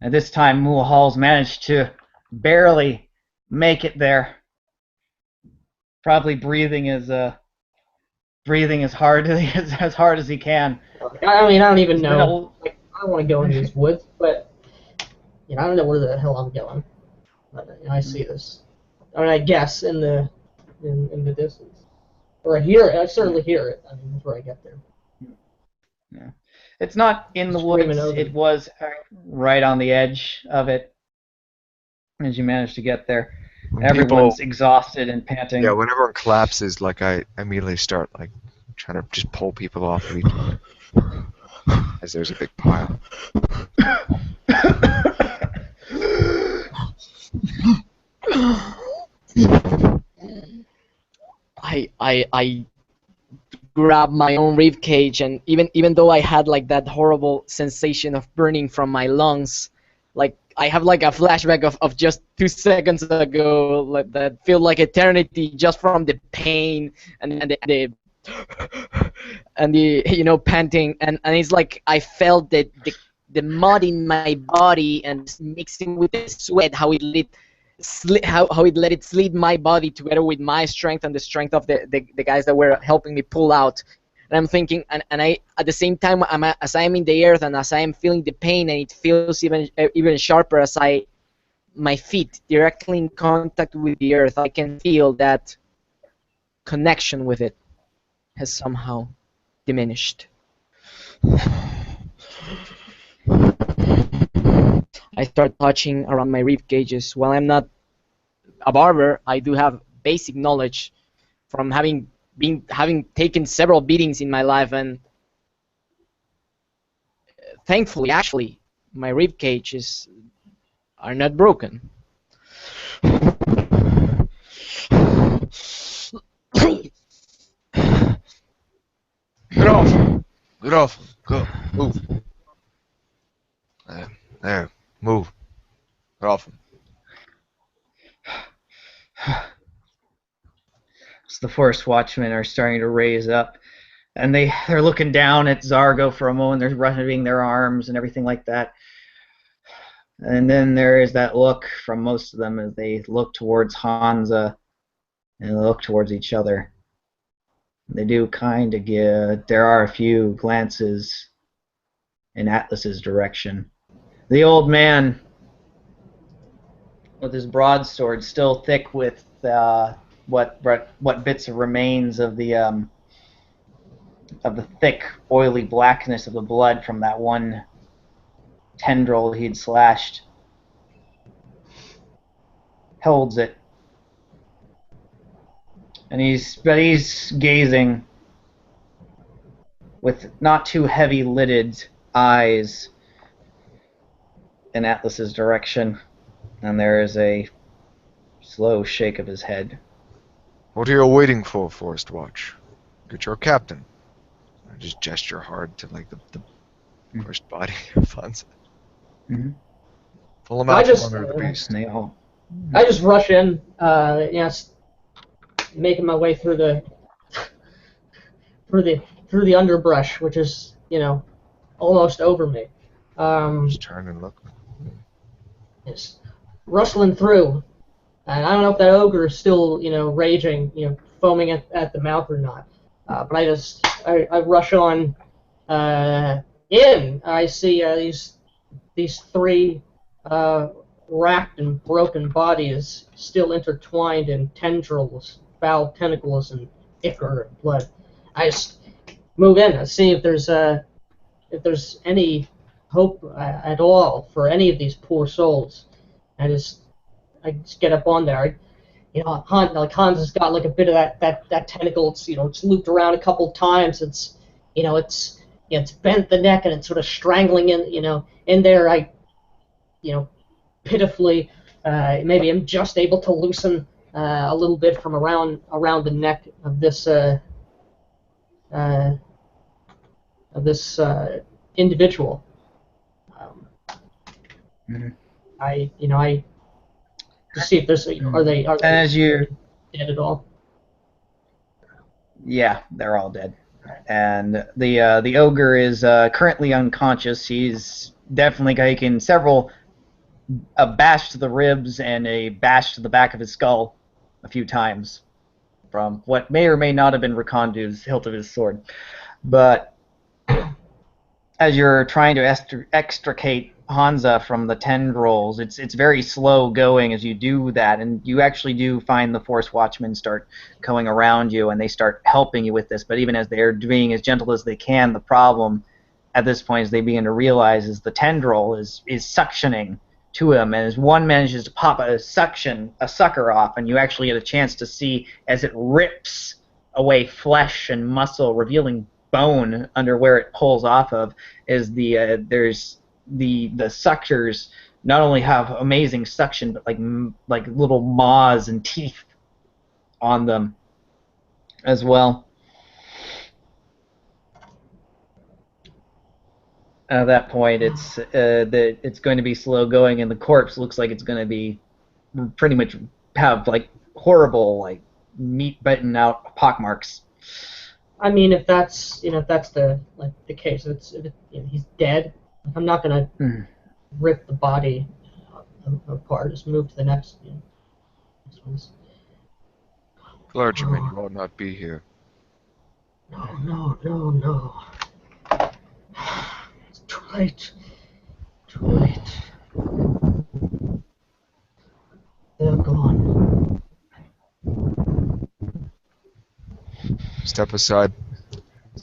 And this time, Mulhall's managed to barely make it there. Probably breathing as hard as he can. I mean, I don't even know. Like, I don't want to go into these woods, but I don't know where the hell I'm going. But I see this. I mean, I guess in the distance, or I hear it. I certainly hear it. I mean, before I get there. Yeah. It's not in the woods. It was right on the edge of it as you managed to get there. Everyone's exhausted and panting. Yeah, when everyone collapses, like I immediately start like trying to just pull people off of each other as there's a big pile. I grabbed my own rib cage, and even though I had like that horrible sensation of burning from my lungs, like I have like a flashback of just 2 seconds ago, like that feel like eternity just from the pain and the panting, and it's like I felt the mud in my body and mixing with the sweat, how it let it slid my body together with my strength and the strength of the guys that were helping me pull out. And I'm thinking, and I at the same time, as I am in the earth and as I am feeling the pain, and it feels even sharper as my feet directly in contact with the earth, I can feel that connection with it has somehow diminished. I start touching around my rib cages. While I'm not a barber, I do have basic knowledge from having taken several beatings in my life, and thankfully, actually, my rib cages are not broken. Get off, go, move. There, move. Get off him. So the Forest Watchmen are starting to raise up, and they're looking down at Zargo for a moment. They're rubbing their arms and everything like that. And then there is that look from most of them as they look towards Hansa and they look towards each other. They do kind of there are a few glances in Atlas's direction. The old man, with his broadsword still thick with what bits of remains of the thick, oily blackness of the blood from that one tendril he'd slashed, holds it, and he's gazing with not too heavy-lidded eyes in Atlas's direction, and there is a slow shake of his head. What are you waiting for, Forest Watch? Get your captain. I just gesture hard to like the first body of Hansa. Mm-hmm. Pull him out from under the beast. They all. I just rush in, making my way through the through the through the underbrush, which is almost over me. Just turn and look. Just rustling through, and I don't know if that ogre is still raging, foaming at the mouth or not. But I rush on in. I see these three racked and broken bodies still intertwined in tendrils, foul tentacles, and ichor and blood. I just move in and see if there's any hope at all for any of these poor souls. I just get up on there. Hans has got like a bit of that tentacle. It's looped around a couple times. It's bent the neck and it's sort of strangling in there. I pitifully maybe I'm just able to loosen a little bit from around the neck of this individual. Mhm. I to see if there's are they As you, dead at all. yeah, they're all dead. And the ogre is currently unconscious. He's definitely taken several a bash to the ribs and a bash to the back of his skull a few times from what may or may not have been Rakondu's hilt of his sword. But as you're trying to extricate Hansa from the tendrils, it's very slow going as you do that, and you actually do find the Force Watchmen start going around you, and they start helping you with this. But even as they're being as gentle as they can, the problem at this point, as they begin to realize, is the tendril is suctioning to him, and as one manages to pop a sucker off, and you actually get a chance to see as it rips away flesh and muscle, revealing bone under where it pulls off of, is there's the suckers not only have amazing suction, but like little maws and teeth on them as well. At that point, it's going to be slow going, and the corpse looks like it's going to be pretty much have like horrible meat bitten out pockmarks. I mean, if that's the case, if he's dead, I'm not gonna rip the body apart. Just move to the next. Next one's. Clergyman, you ought not be here. No. It's too late. Too late. They're gone. Step aside.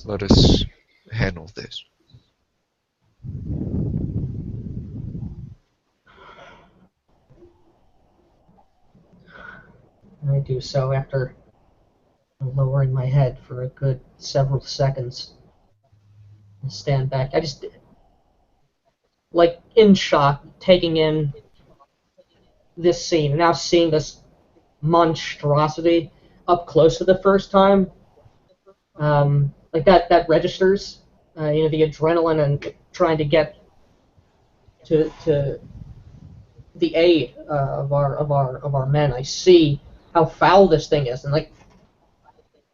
Let us handle this. I do so after lowering my head for a good several seconds and stand back. I just, like, in shock, taking in this scene, now seeing this monstrosity up close for the first time. Like that registers, the adrenaline and trying to get to the aid of our men. I see how foul this thing is, and like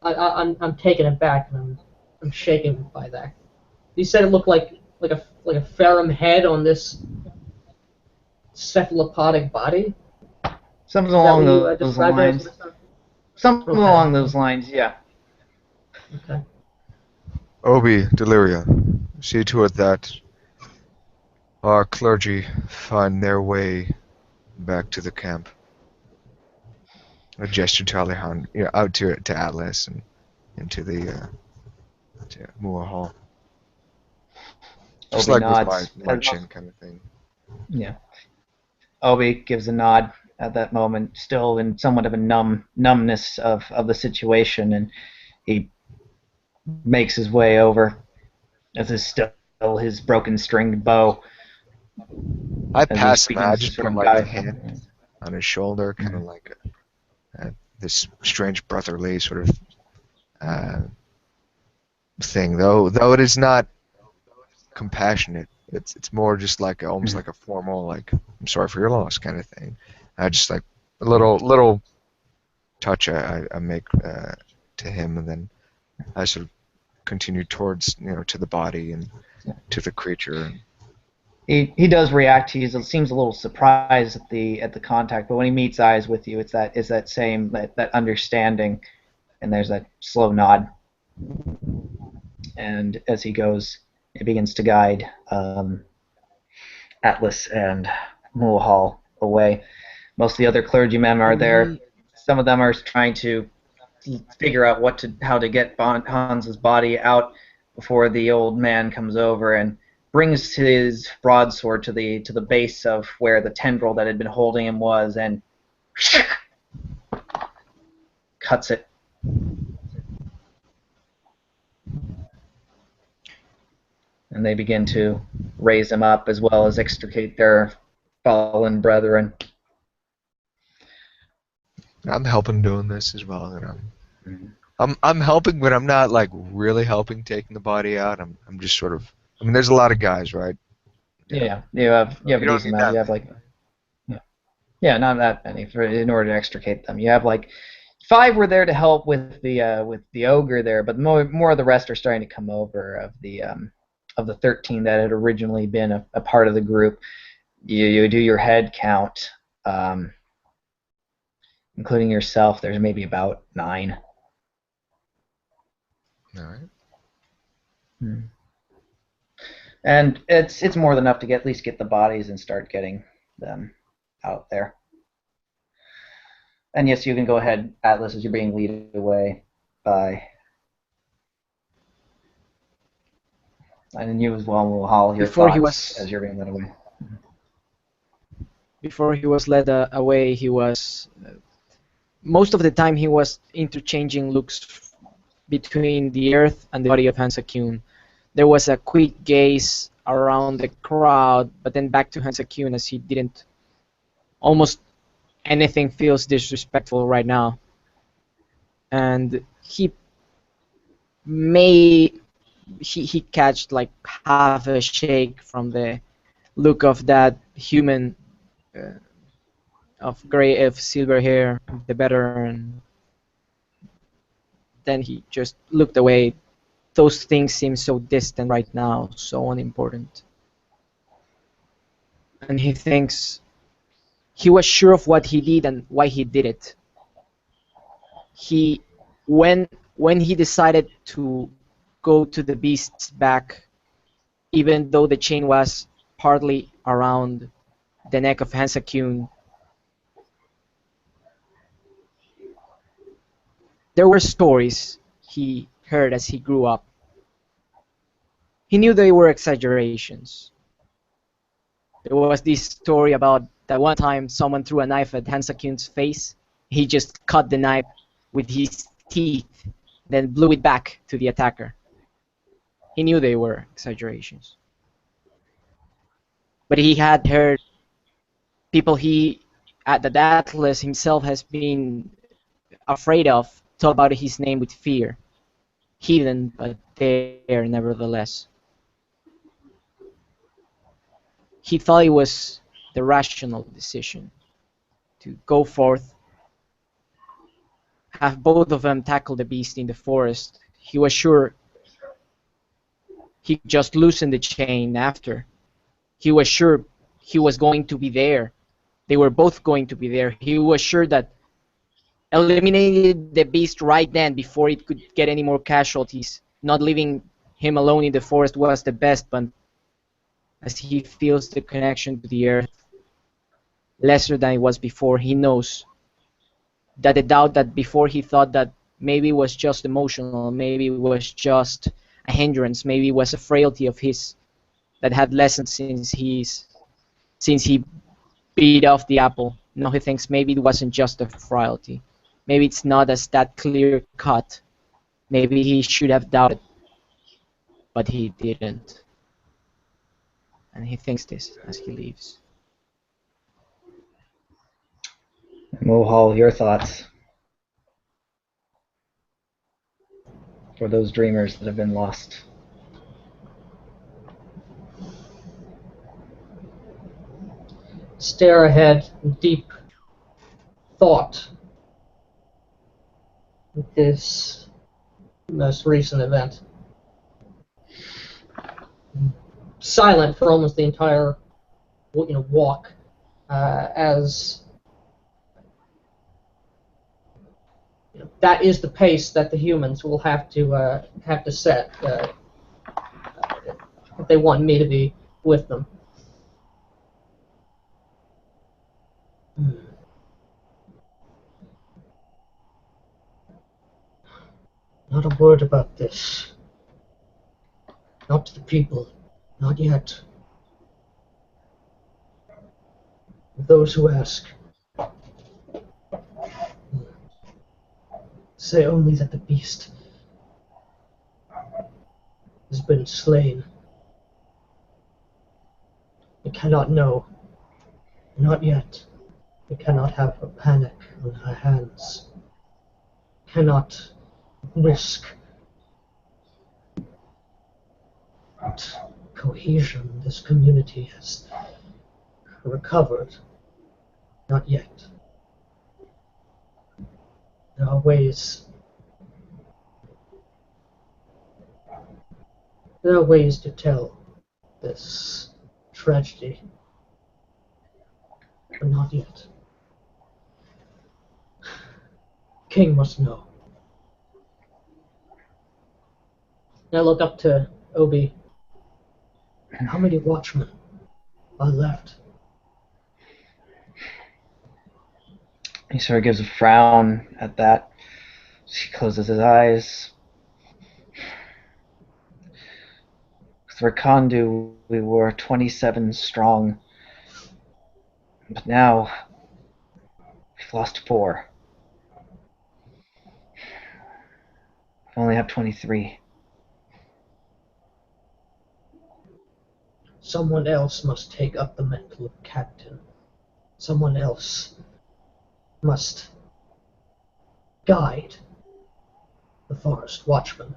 I'm taken aback, and I'm shaken by that. You said it looked like a ferrum head on this cephalopodic body. Something along those described it as? lines. Something Okay. along those lines, yeah. Okay. Obi, Deliria, see to it that our clergy find their way back to the camp. A gesture to Alejandro, out to Atlas and into the to Moore Hall. Just Obi like nods. with my chin kind of thing. Yeah. Obi gives a nod at that moment, still in somewhat of a numbness of the situation, and he makes his way over as is still his broken stringed bow. I As pass he him. I begins to just sort put of like a guide. hand on his shoulder, kind of like this strange brotherly sort of thing. Though it is not compassionate. It's more just like almost like a formal, like, I'm sorry for your loss kind of thing. I just like a little touch I make to him, and then I sort of continue towards, to the body and to the creature. He does react. He seems a little surprised at the contact, but when he meets eyes with you, it's that same that understanding, and there's that slow nod. And as he goes, he begins to guide Atlas and Mulhall away. Most of the other clergymen are there. Some of them are trying to figure out how to get Hans's body out before the old man comes over and brings his broadsword to the base of where the tendril that had been holding him was, and cuts it. And they begin to raise him up as well as extricate their fallen brethren. I'm helping doing this as well, and I'm helping, but I'm not like really helping taking the body out. I'm just sort of. I mean, there's a lot of guys, right? Yeah, you have a You don't decent need amount. that You have many. not that many in order to extricate them. You have 5 were there to help with the ogre there, but more of the rest are starting to come over of the 13 that had originally been a part of the group. You do your head count, including yourself. There's maybe about 9. All right. And it's more than enough to at least get the bodies and start getting them out there. And yes, you can go ahead, Atlas, as you're being led away by. And then you as well will haul your thoughts as you're being led away. Before he was led away, he was most of the time he was interchanging looks between the earth and the body of Hansa Kuhn. There was a quick gaze around the crowd, but then back to Hansa Kuhn, as he didn't. Almost anything feels disrespectful right now. And he catched like half a shake from the look of that human of silver hair, the veteran. Then he just looked away. Those things seem so distant right now, so unimportant. And he thinks he was sure of what he did and why he did it. When he decided to go to the beast's back, even though the chain was partly around the neck of Hansa Kuhn, there were stories he heard as he grew up. He knew they were exaggerations. There was this story about that one time someone threw a knife at Hansa Kuhn's face. He just cut the knife with his teeth, then blew it back to the attacker. He knew they were exaggerations. But he had heard people that Atlas himself has been afraid of talk about his name with fear. Hidden, but there nevertheless. He thought it was the rational decision to go forth, have both of them tackle the beast in the forest. He was sure he could just loosen the chain after. He was sure he was going to be there. They were both going to be there. He was sure that eliminating the beast right then before it could get any more casualties, not leaving him alone in the forest was the best, but as he feels the connection to the earth lesser than it was before, he knows that the doubt that before he thought that maybe it was just emotional, maybe it was just a hindrance, maybe it was a frailty of his that had lessened since he beat off the apple. Now he thinks maybe it wasn't just a frailty. Maybe it's not as that clear cut. Maybe he should have doubted, but he didn't. And he thinks this as he leaves. Mohal, your thoughts for those dreamers that have been lost. Stare ahead in deep thought. this most recent event. Silent for almost the entire walk, as that is the pace that the humans will have to set if they want me to be with them. Not a word about this. Not to the people. Not yet. Those who ask. Say only that the beast has been slain. We cannot know. Not yet. We cannot have a panic on our hands. Cannot risk what cohesion this community has recovered. Not yet. There are ways. There are ways to tell this tragedy, but not yet. King must know. And I look up to Obi. How many watchmen are left? He sort of gives a frown at that. He closes his eyes. With Rakandu, we were 27 strong. But now, we've lost 4. We only have 23. Someone else must take up the mantle of captain. Someone else must guide the forest watchman,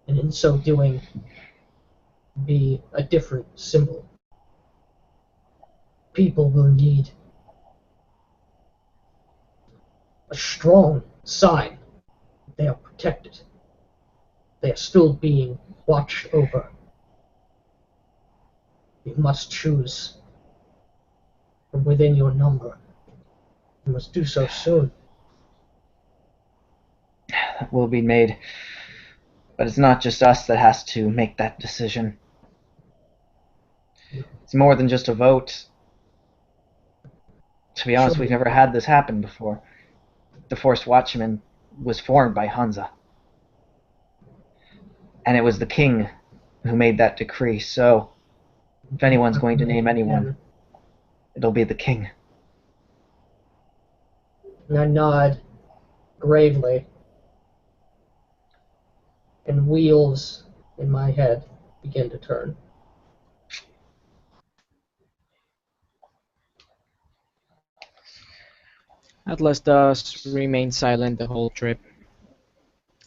and in so doing, be a different symbol. People will need a strong sign that they are protected. They are still being watched over. You must choose from within your number. You must do so soon. That will be made. But it's not just us that has to make that decision. It's more than just a vote. To be honest, we've never had this happen before. The Forest Watchman was formed by Hansa. And it was the king who made that decree, so if anyone's going to name anyone, it'll be the king. And I nod gravely, and wheels in my head begin to turn. Atlas does remain silent the whole trip,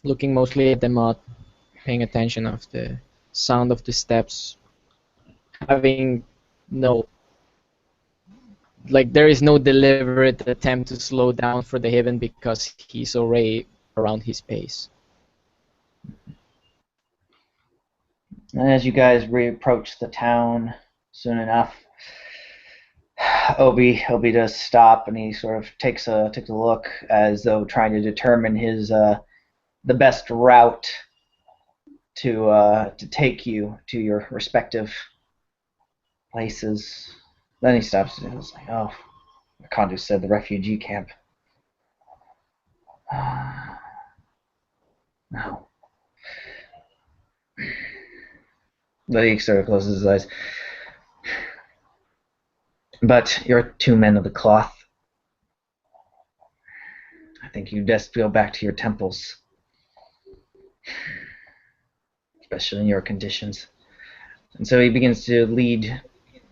looking mostly at the mud, paying attention of the sound of the steps, having no, like there is no deliberate attempt to slow down for the Haven because he's already around his pace. And as you guys reapproach the town soon enough, Obi does stop, and he sort of takes a look as though trying to determine his the best route to take you to your respective places. Then he stops and he's like, "Oh, Kondu said the refugee camp." No. Then he sort of closes his eyes. But you're 2 men of the cloth. I think you best go back to your temples. Especially in your conditions. And so he begins to lead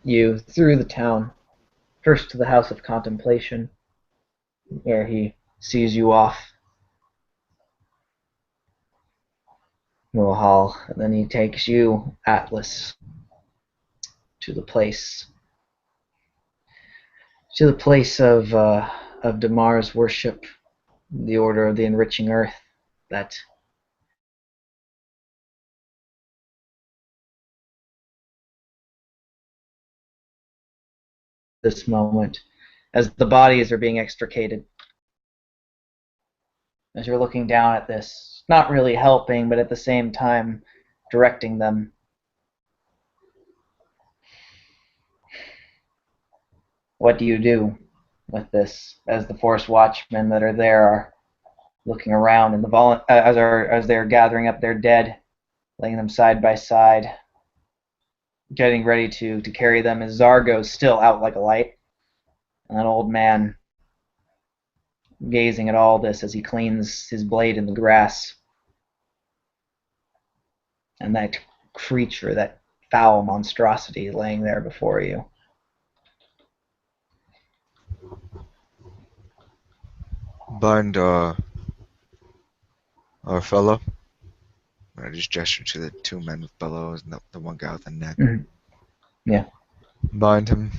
you through the town. First to the House of Contemplation, where he sees you off to a hall. And then he takes you, Atlas, to the place of Damar's worship, the Order of the Enriching Earth that this moment as the bodies are being extricated. As you're looking down at this, not really helping, but at the same time directing them. What do you do with this as the Force Watchmen that are there are looking around and as they're gathering up their dead, laying them side by side, getting ready to carry them as Zargo's still out like a light, and an old man gazing at all this as he cleans his blade in the grass, and that creature, that foul monstrosity laying there before you. Bind our fellow. I just gesture to the two men with bellows and the one guy with the net. Mm-hmm. Yeah. Bind him.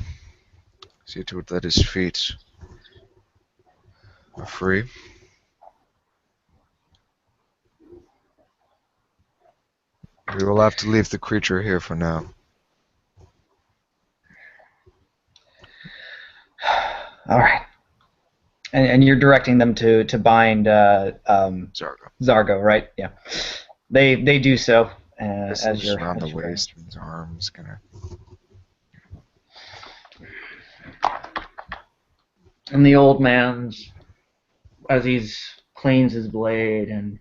See to it that his feet are free. We will have to leave the creature here for now. All right. And you're directing them to bind Zargo, right? Yeah. They do so as you're around the waist and his arms, kind of. And the old man's, as he's cleans his blade and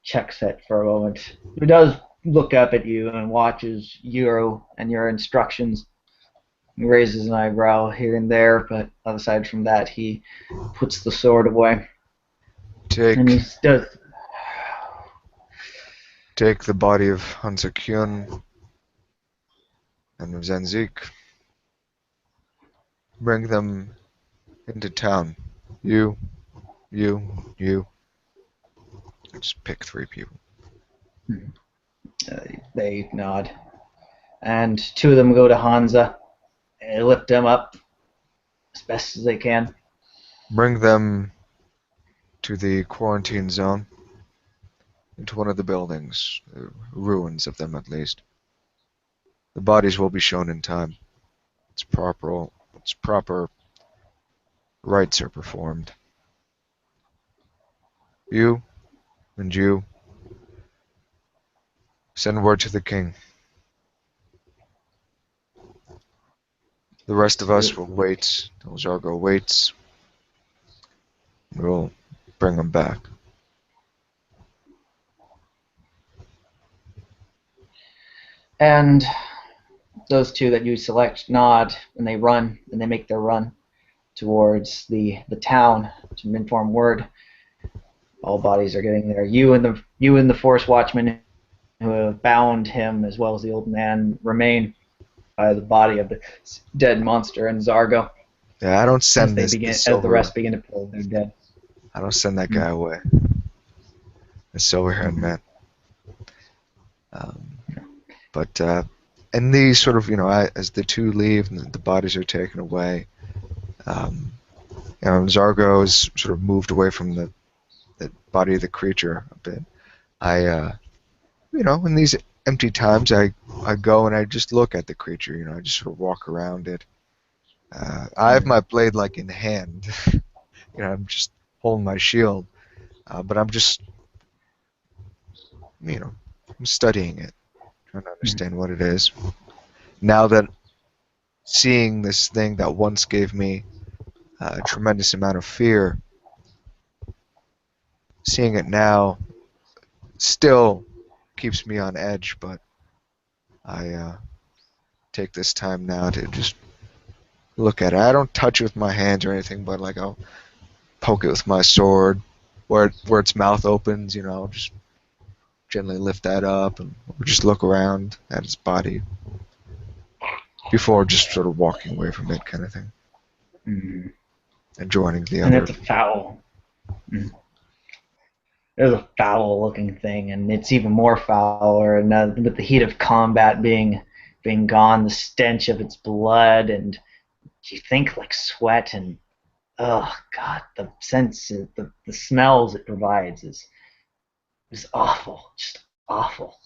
checks it for a moment, he does look up at you and watches you and your instructions. He raises an eyebrow here and there, but aside from that, he puts the sword away. And he does. Take the body of Hunter Kyun and of Zenzik. Bring them into town. You. Just pick 3 people. They nod. And 2 of them go to Hansa. They lift him up as best as they can. Bring them to the quarantine zone. Into one of the buildings. Ruins of them, at least. The bodies will be shown in time. Its proper rites are performed. You and you send word to the king. The rest of us will wait till Zargo waits. We'll bring him back. And those 2 that you select nod, and they run, and they make their run towards the town to inform word. All bodies are getting there. You and the Force Watchmen who have bound him, as well as the old man, remain by the body of the dead monster and Zargo. Yeah, I don't send as the rest begin to pull their dead. I don't send that guy away. The silver-haired man. But and these sort of, as the 2 leave and the bodies are taken away, Zargo is sort of moved away from the body of the creature a bit. In these empty times, I go and I just look at the creature. I just sort of walk around it. I have my blade like in hand. I'm just holding my shield, but I'm just, I'm studying it, trying to understand what it is. Now that seeing this thing that once gave me a tremendous amount of fear, seeing it now still keeps me on edge, but I take this time now to just look at it. I don't touch it with my hands or anything, but like I'll poke it with my sword where its mouth opens, I'll just gently lift that up and just look around at its body before just sort of walking away from it, kind of thing. Mm-hmm. And joining the and other. it's a foul. Mm. There's a foul-looking thing, and it's even more fouler. And with the heat of combat being gone, the stench of its blood, and you think like sweat and oh God, the sense, the smells it provides is awful, just awful.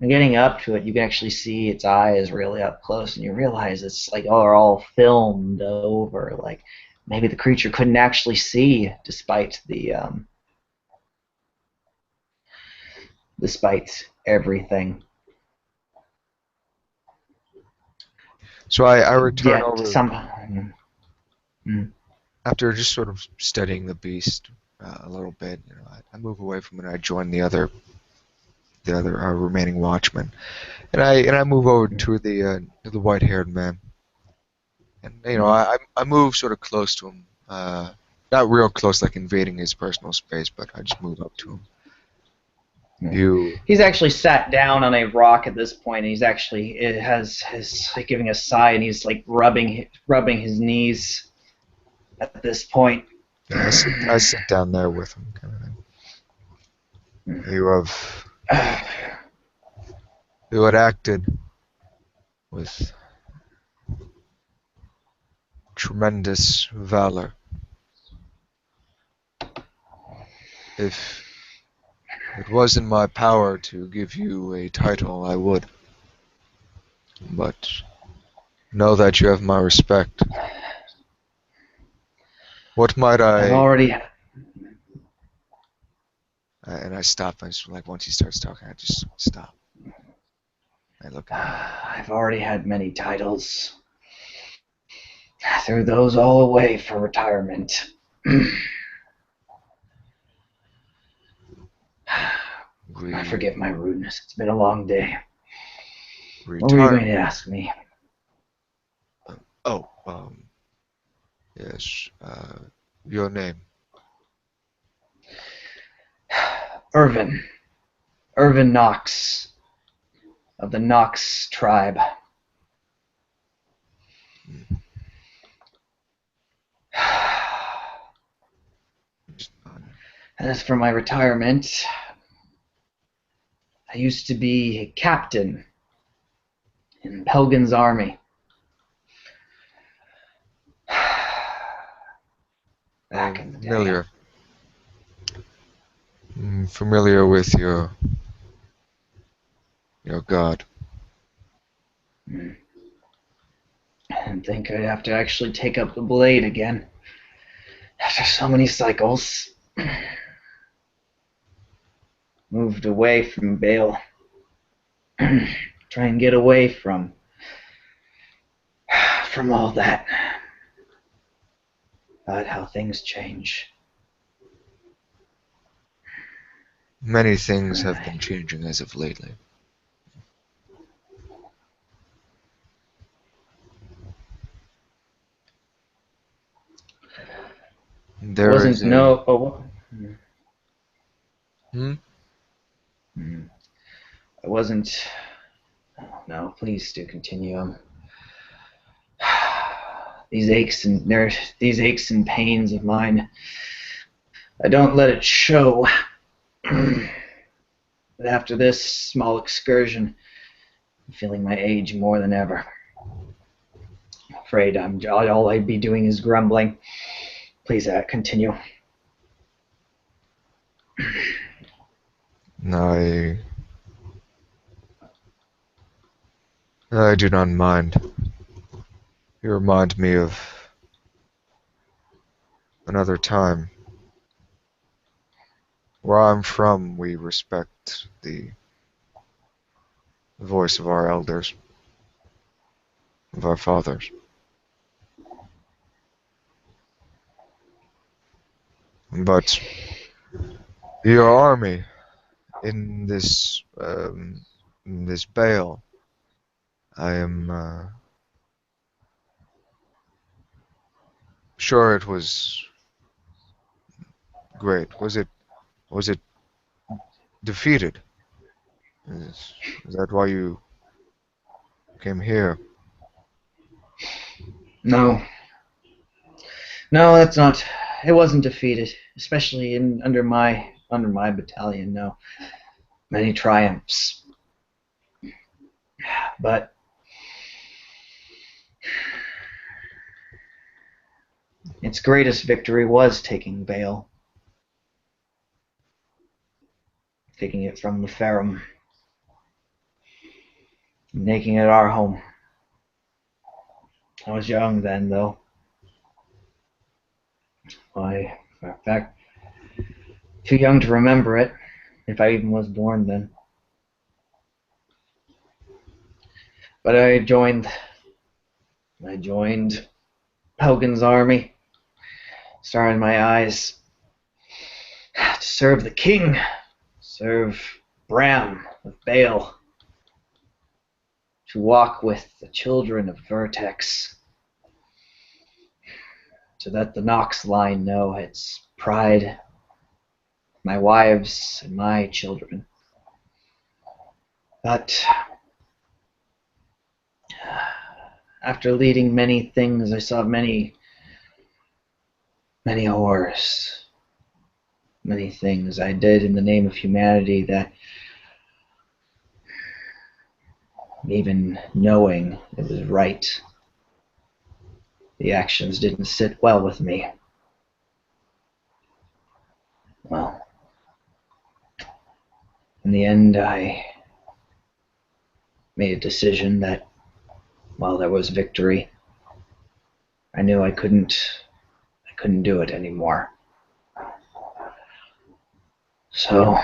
And getting up to it, you can actually see its eyes really up close, and you realize it's like all filmed over. Like maybe the creature couldn't actually see, despite everything. So I return Yet over after just sort of studying the beast a little bit. I move away from it. I join the other remaining watchmen, and I move over to the white-haired man, and I move sort of close to him, not real close, like invading his personal space, but I just move up to him. He's actually sat down on a rock at this point, and he's like giving a sigh, and he's like rubbing his knees at this point. Yeah, I sit down there with him, kind of thing. You had acted with tremendous valor. If it was in my power to give you a title, I would. But know that you have my respect. What might I've I... already and I stop, and just, like, once he starts talking, I just stop. I look at him. I've already had many titles. I threw those all away for retirement. I forgive my rudeness. It's been a long day. What were you going to ask me? Oh, yes. Your name? Irvin. Irvin Knox. Of the Knox tribe. As for my retirement, I used to be a captain in Pelgan's army. Back in the day. Familiar with your god. I didn't think I'd have to actually take up the blade again. After so many cycles. Moved away from Bale. Try and get away from all that. But how things change. Many things have been changing as of lately. There wasn't is a... no. Oh. I wasn't. Oh, no, please do continue. These aches and pains of mine. I don't let it show. But after this small excursion, I'm feeling my age more than ever. I'm afraid all I'd be doing is grumbling. Please continue. I do not mind. You remind me of another time. Where I'm from, we respect the voice of our elders, of our fathers. But your army in this bale, I am sure it was great. Was it defeated? Is that why you came here? No, that's not. It wasn't defeated, especially under my battalion. No, many triumphs, but Its greatest victory was taking Vale. Taking it from the Ferrum. Making it our home. I was young then, though. In fact, too young to remember it, if I even was born then. But I joined Helgen's army. Star in my eyes. To serve the king. Serve Bram of Bale. To walk with the children of Vertex. So that the Nox line know its pride, my wives and my children. But after leading many things, I saw many horrors. Many things I did in the name of humanity that, even knowing it was right, the actions didn't sit well with me. Well, in the end, I made a decision that while there was victory, I knew I couldn't do it anymore. So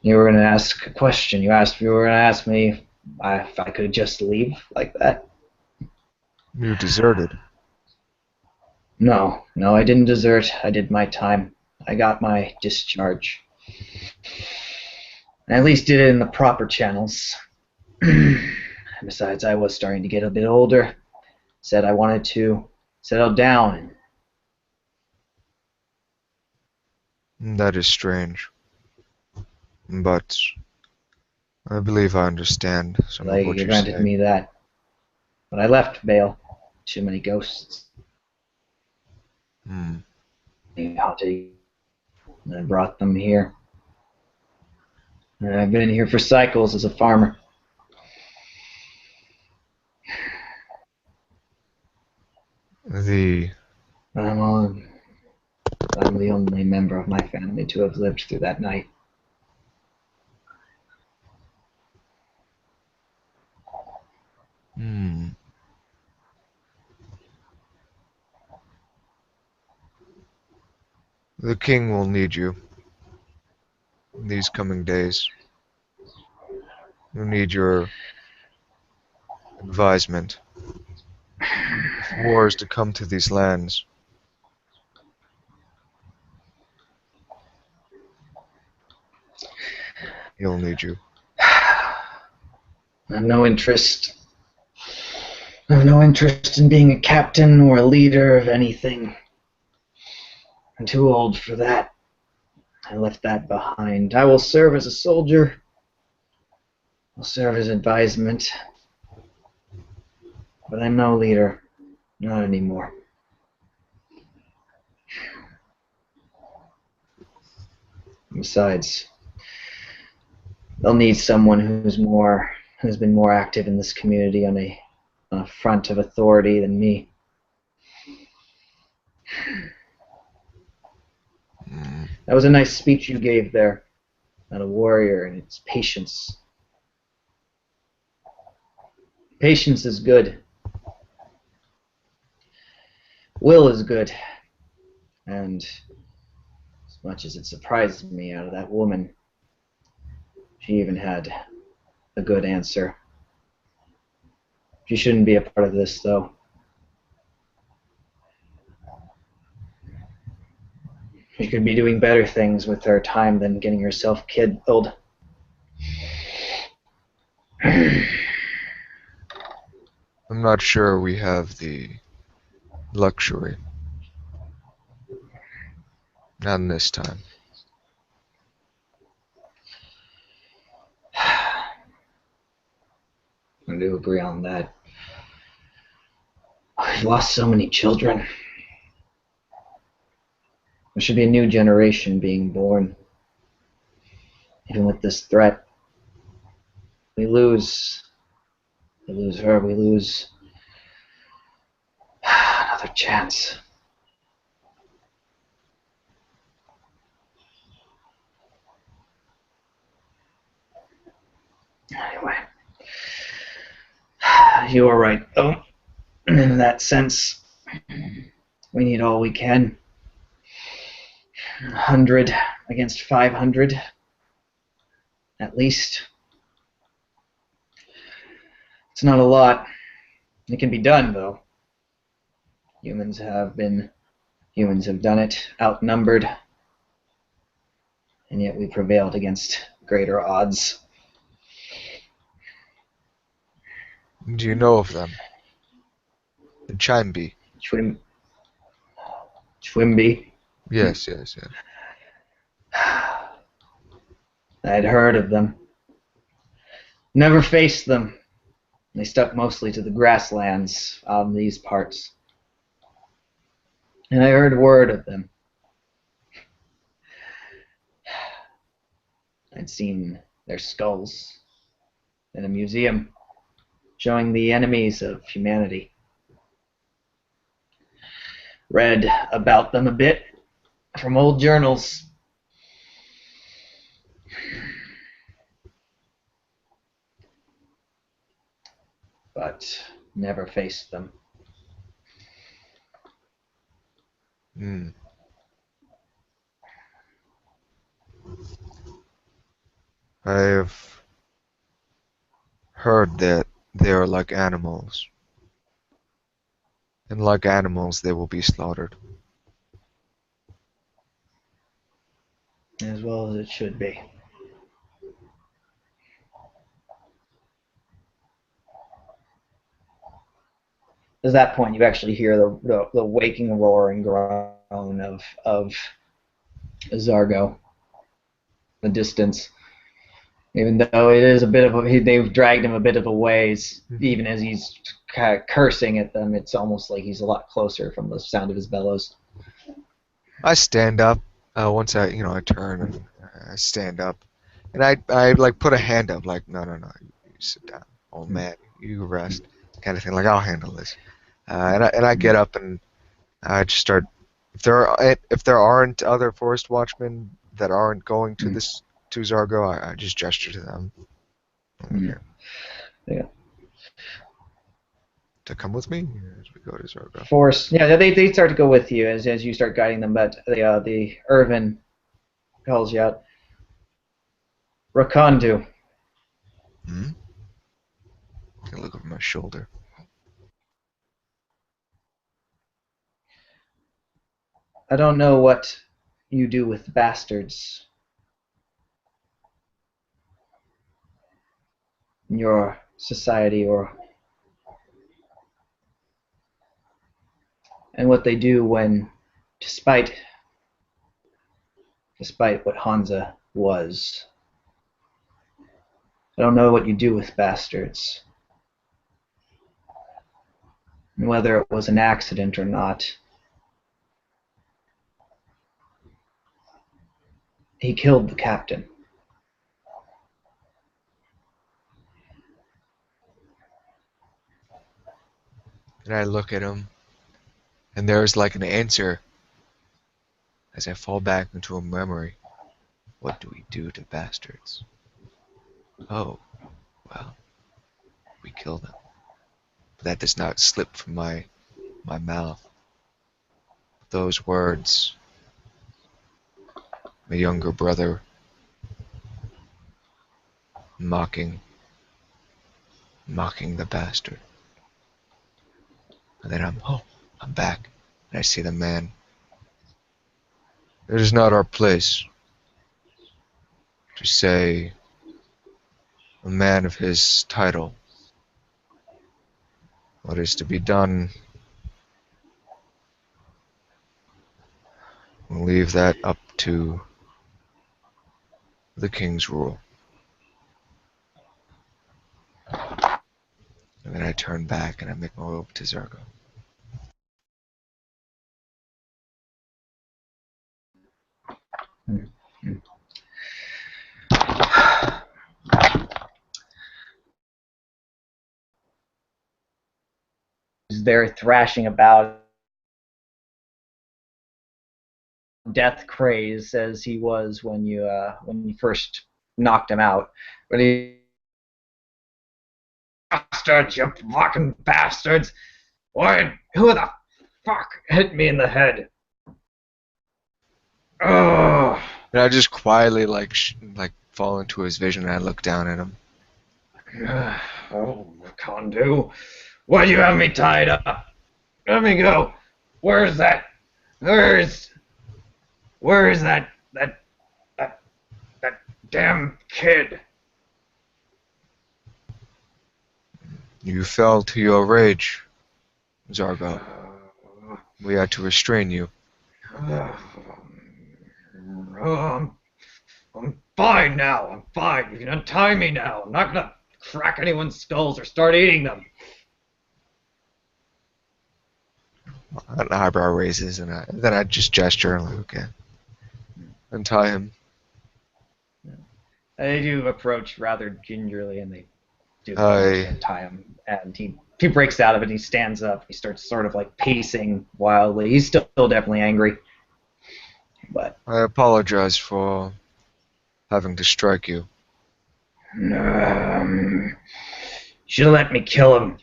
you were going to ask a question. You were going to ask me if I could just leave like that. You deserted. No, I didn't desert. I did my time. I got my discharge. I at least did it in the proper channels. Besides, I was starting to get a bit older. Said I wanted to settle down. That is strange. But I believe I understand some of what You you granted say. me that. But I left Vale. Too many ghosts. Hmm. And I brought them here. And I've been here for cycles as a farmer. I'm the only member of my family to have lived through that night. Hmm. The king will need you in these coming days. He'll need your advisement. If war is to come to these lands, he'll need you. I have no interest. I have no interest in being a captain or a leader of anything. I'm too old for that. I left that behind. I will serve as a soldier. I'll serve as advisement. But I'm no leader. Not anymore. Besides, they'll need someone who's been more active in this community on a front of authority than me. That was a nice speech you gave there about a warrior and its patience. Patience is good. Will is good. And as much as it surprised me out of that woman, she even had a good answer. She shouldn't be a part of this, though. She could be doing better things with her time than getting herself killed. I'm not sure we have the luxury. Not in this time. I do agree on that. I've lost so many children. There should be a new generation being born. Even with this threat, we lose We lose her, we lose another chance. Anyway, you are right, though. In that sense, we need all we can. 100 against 500, at least. It's not a lot. It can be done, though. Humans have done it, outnumbered, and yet we prevailed against greater odds. Do you know of them? The Chimby? Twimby. Yes, yes, yes. I'd heard of them. Never faced them. They stuck mostly to the grasslands of these parts. And I heard word of them. I'd seen their skulls in a museum showing the enemies of humanity. Read about them a bit from old journals. But never faced them. Hmm. I've heard that they are like animals, and like animals they will be slaughtered. As well as it should be. At that point, you actually hear the waking roar and groan of Zargo in the distance. Even though it is a bit of they've dragged him a bit of a ways, even as he's kind of cursing at them, it's almost like he's a lot closer from the sound of his bellows. I stand up once I turn and I stand up, and I like put a hand up, like no, you sit down, old man, you rest, kind of thing. Like I'll handle this, and I get up and I just start. If there aren't other forest watchmen that aren't going to this to Zargo, I just gesture to them. Yeah. To come with me as we go to Zargo. Force, yeah, they start to go with you as you start guiding them, but the Irvin calls you out. Rakandu. Hmm? I look over my shoulder. I don't know what you do with bastards in your society and what they do when, despite what Hansa was. I don't know what you do with bastards. And whether it was an accident or not. He killed the captain. And I look at him, and there's like an answer as I fall back into a memory. What do we do to bastards? Oh, well, we kill them. But that does not slip from my mouth. Those words, my younger brother mocking the bastard. And then I'm back, and I see the man. It is not our place to say a man of his title what is to be done. We'll leave that up to the king's rule. And then I turn back and I make my way over to Zargo. who's there thrashing about, death crazed as he was when you first knocked him out. But he, bastards, you fucking bastards! Why? Who the fuck hit me in the head? Oh. And I just quietly like fall into his vision, and I look down at him. Oh, Condu, why do you have me tied up? Let me go. Where's that? Where is that damn kid? You fell to your rage, Zargo. We had to restrain you. I'm fine now. I'm fine. You can untie me now. I'm not gonna crack anyone's skulls or start eating them. An eyebrow raises, and then I just gesture and like, okay, untie him. They do approach rather gingerly, and they do I untie him. And he breaks out of it. And he stands up. He starts sort of like pacing wildly. He's still definitely angry. But apologize for having to strike you. should have let me kill him.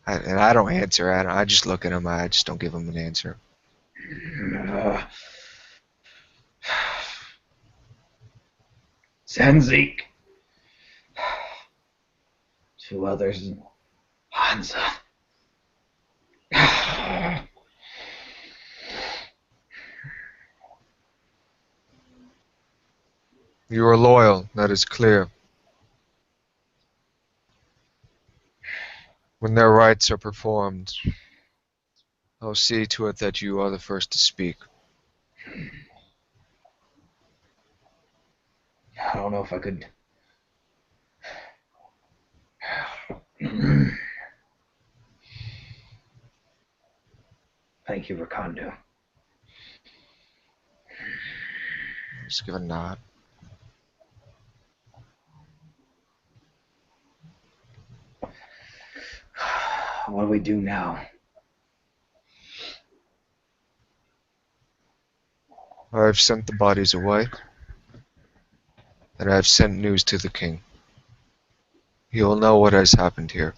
And I don't answer. I just look at him. I just don't give him an answer. Zenzik. 2 others. And Hansa. You are loyal. That is clear. When their rites are performed, I'll see to it that you are the first to speak. I don't know if I could. Thank you, Rakondo. Just give a nod. What do we do now? I've sent the bodies away, and I've sent news to the king. He will know what has happened here.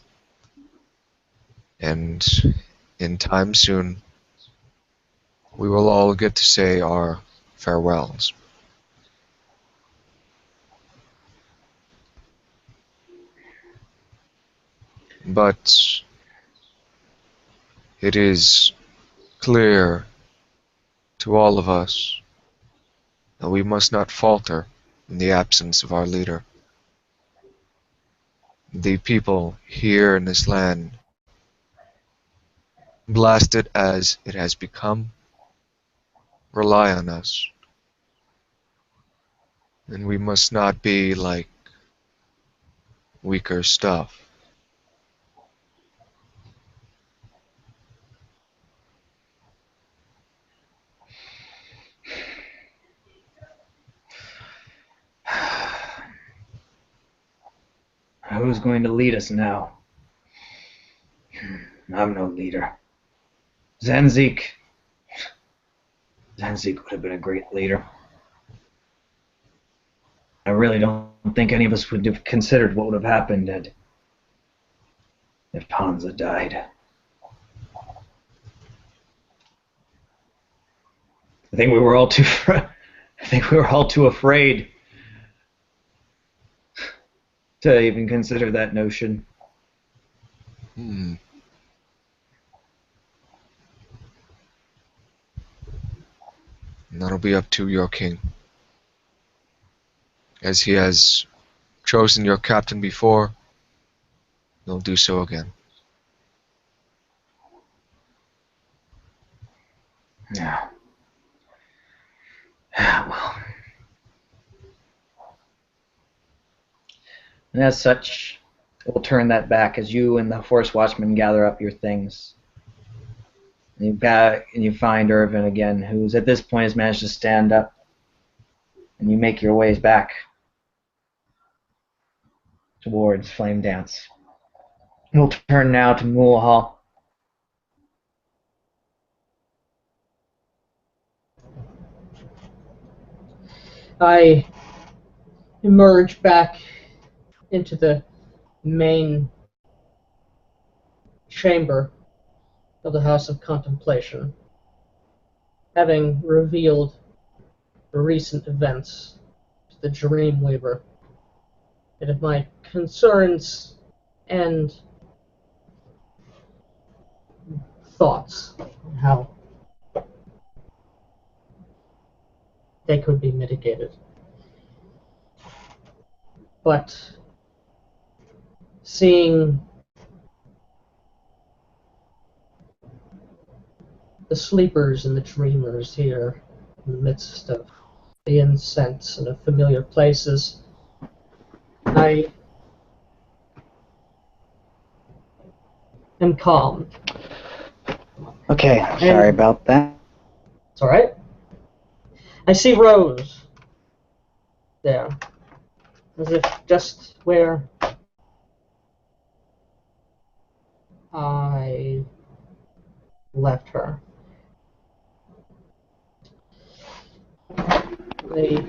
And in time soon, we will all get to say our farewells. But it is clear to all of us that we must not falter in the absence of our leader. The people here in this land, blasted as it has become, rely on us. And we must not be like weaker stuff. Who's going to lead us now? I'm no leader. Zenzik. Zenzik would have been a great leader. I really don't think any of us would have considered what would have happened if Panza died. I think we were all too afraid to even consider that notion. And that'll be up to your king. As he has chosen your captain before, he'll do so again. Yeah. Well. And as such, we'll turn that back as you and the Forest Watchmen gather up your things. And you find Irvin again, who's at this point has managed to stand up. And you make your ways back towards Flame Dance. We'll turn now to Mulhall. I emerge back into the main chamber of the House of Contemplation, having revealed the recent events to the Dreamweaver, and of my concerns and thoughts on how they could be mitigated. But seeing the sleepers and the dreamers here in the midst of the incense and of familiar places, I am calm. Okay, sorry about that. It's alright. I see Rose there, as if just where I left her. They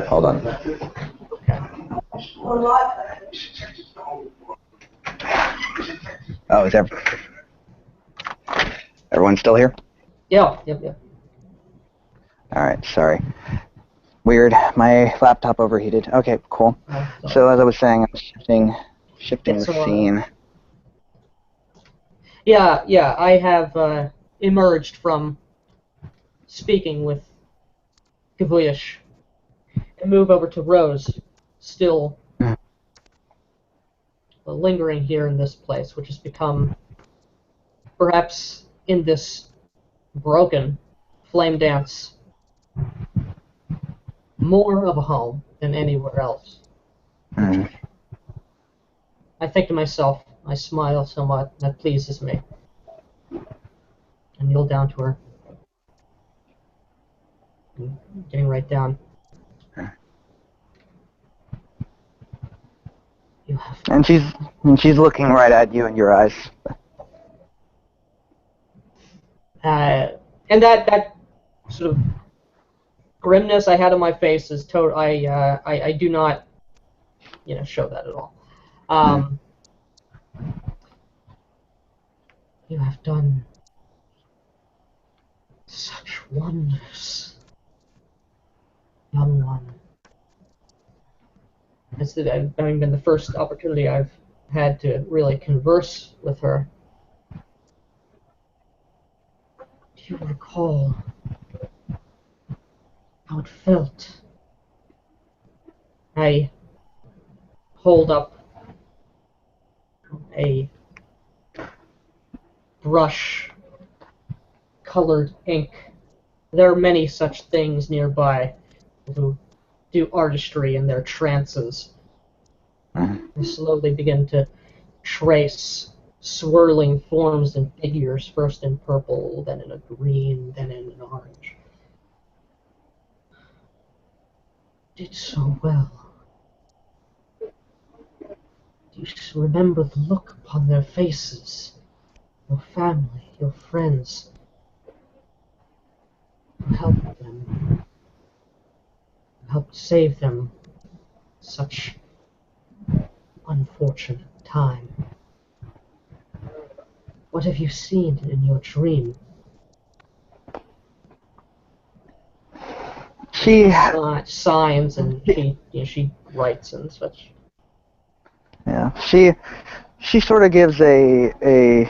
Hold on. Okay. Oh, is everyone still here? Yeah, yep. Alright, sorry. Weird. My laptop overheated. Okay, cool. Sorry. So as I was saying, I'm shifting the So, scene. Yeah, I have emerged from speaking with Kavuyish and move over to Rose, still lingering here in this place, which has become, perhaps in this broken flame dance, more of a home than anywhere else. Mm. I think to myself, I smile somewhat, that pleases me. I kneel down to her. I'm getting right down. You have And she's looking right at you in your eyes. and that sort of grimness I had on my face is total. I do not, show that at all. You have done such wonders, young one. It's having been the first opportunity I've had to really converse with her. Do you recall how it felt? I hold up a brush colored ink. There are many such things nearby who do artistry in their trances. I slowly begin to trace swirling forms and figures, first in purple, then in a green, then in an orange. Did so well. Do you remember the look upon their faces? Your family, your friends, who helped them, who helped save them such unfortunate time. What have you seen in your dream? She Signs, and she writes and such. Yeah, she sort of gives a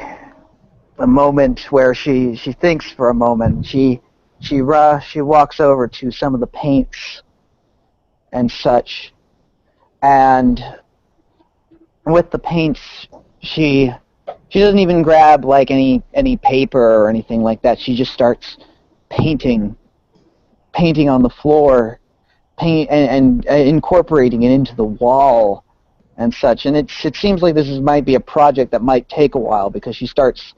moment where she thinks for a moment. She walks over to some of the paints and such, and with the paints she doesn't even grab like any paper or anything like that. She just starts painting on the floor, and incorporating it into the wall and such. And it seems like might be a project that might take a while, because she starts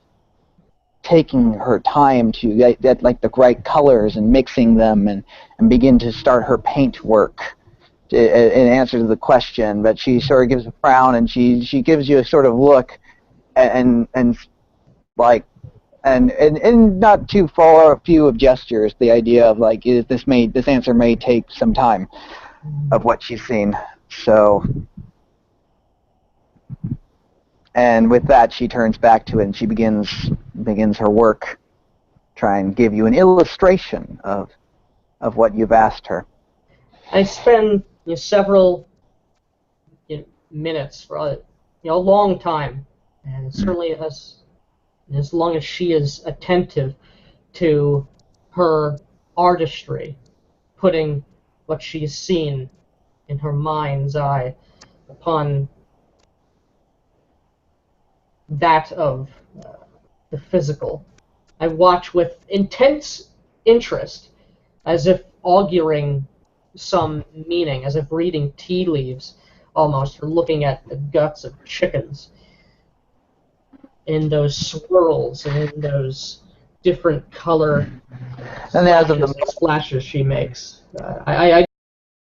taking her time to get like the right colors and mixing them and begin to start her paint work in answer to the question. But she sort of gives a frown and she gives you a sort of look and like and not too far a few of gestures, the idea of like this answer may take some time of what she's seen. So, and with that she turns back to it and she begins her work, try and give you an illustration of what you've asked her. I spend several minutes for a long time, and certainly as long as she is attentive to her artistry, putting what she's seen in her mind's eye upon that of the physical. I watch with intense interest, as if auguring some meaning, as if reading tea leaves almost, or looking at the guts of chickens in those swirls and in those different color And as of the splashes she makes. I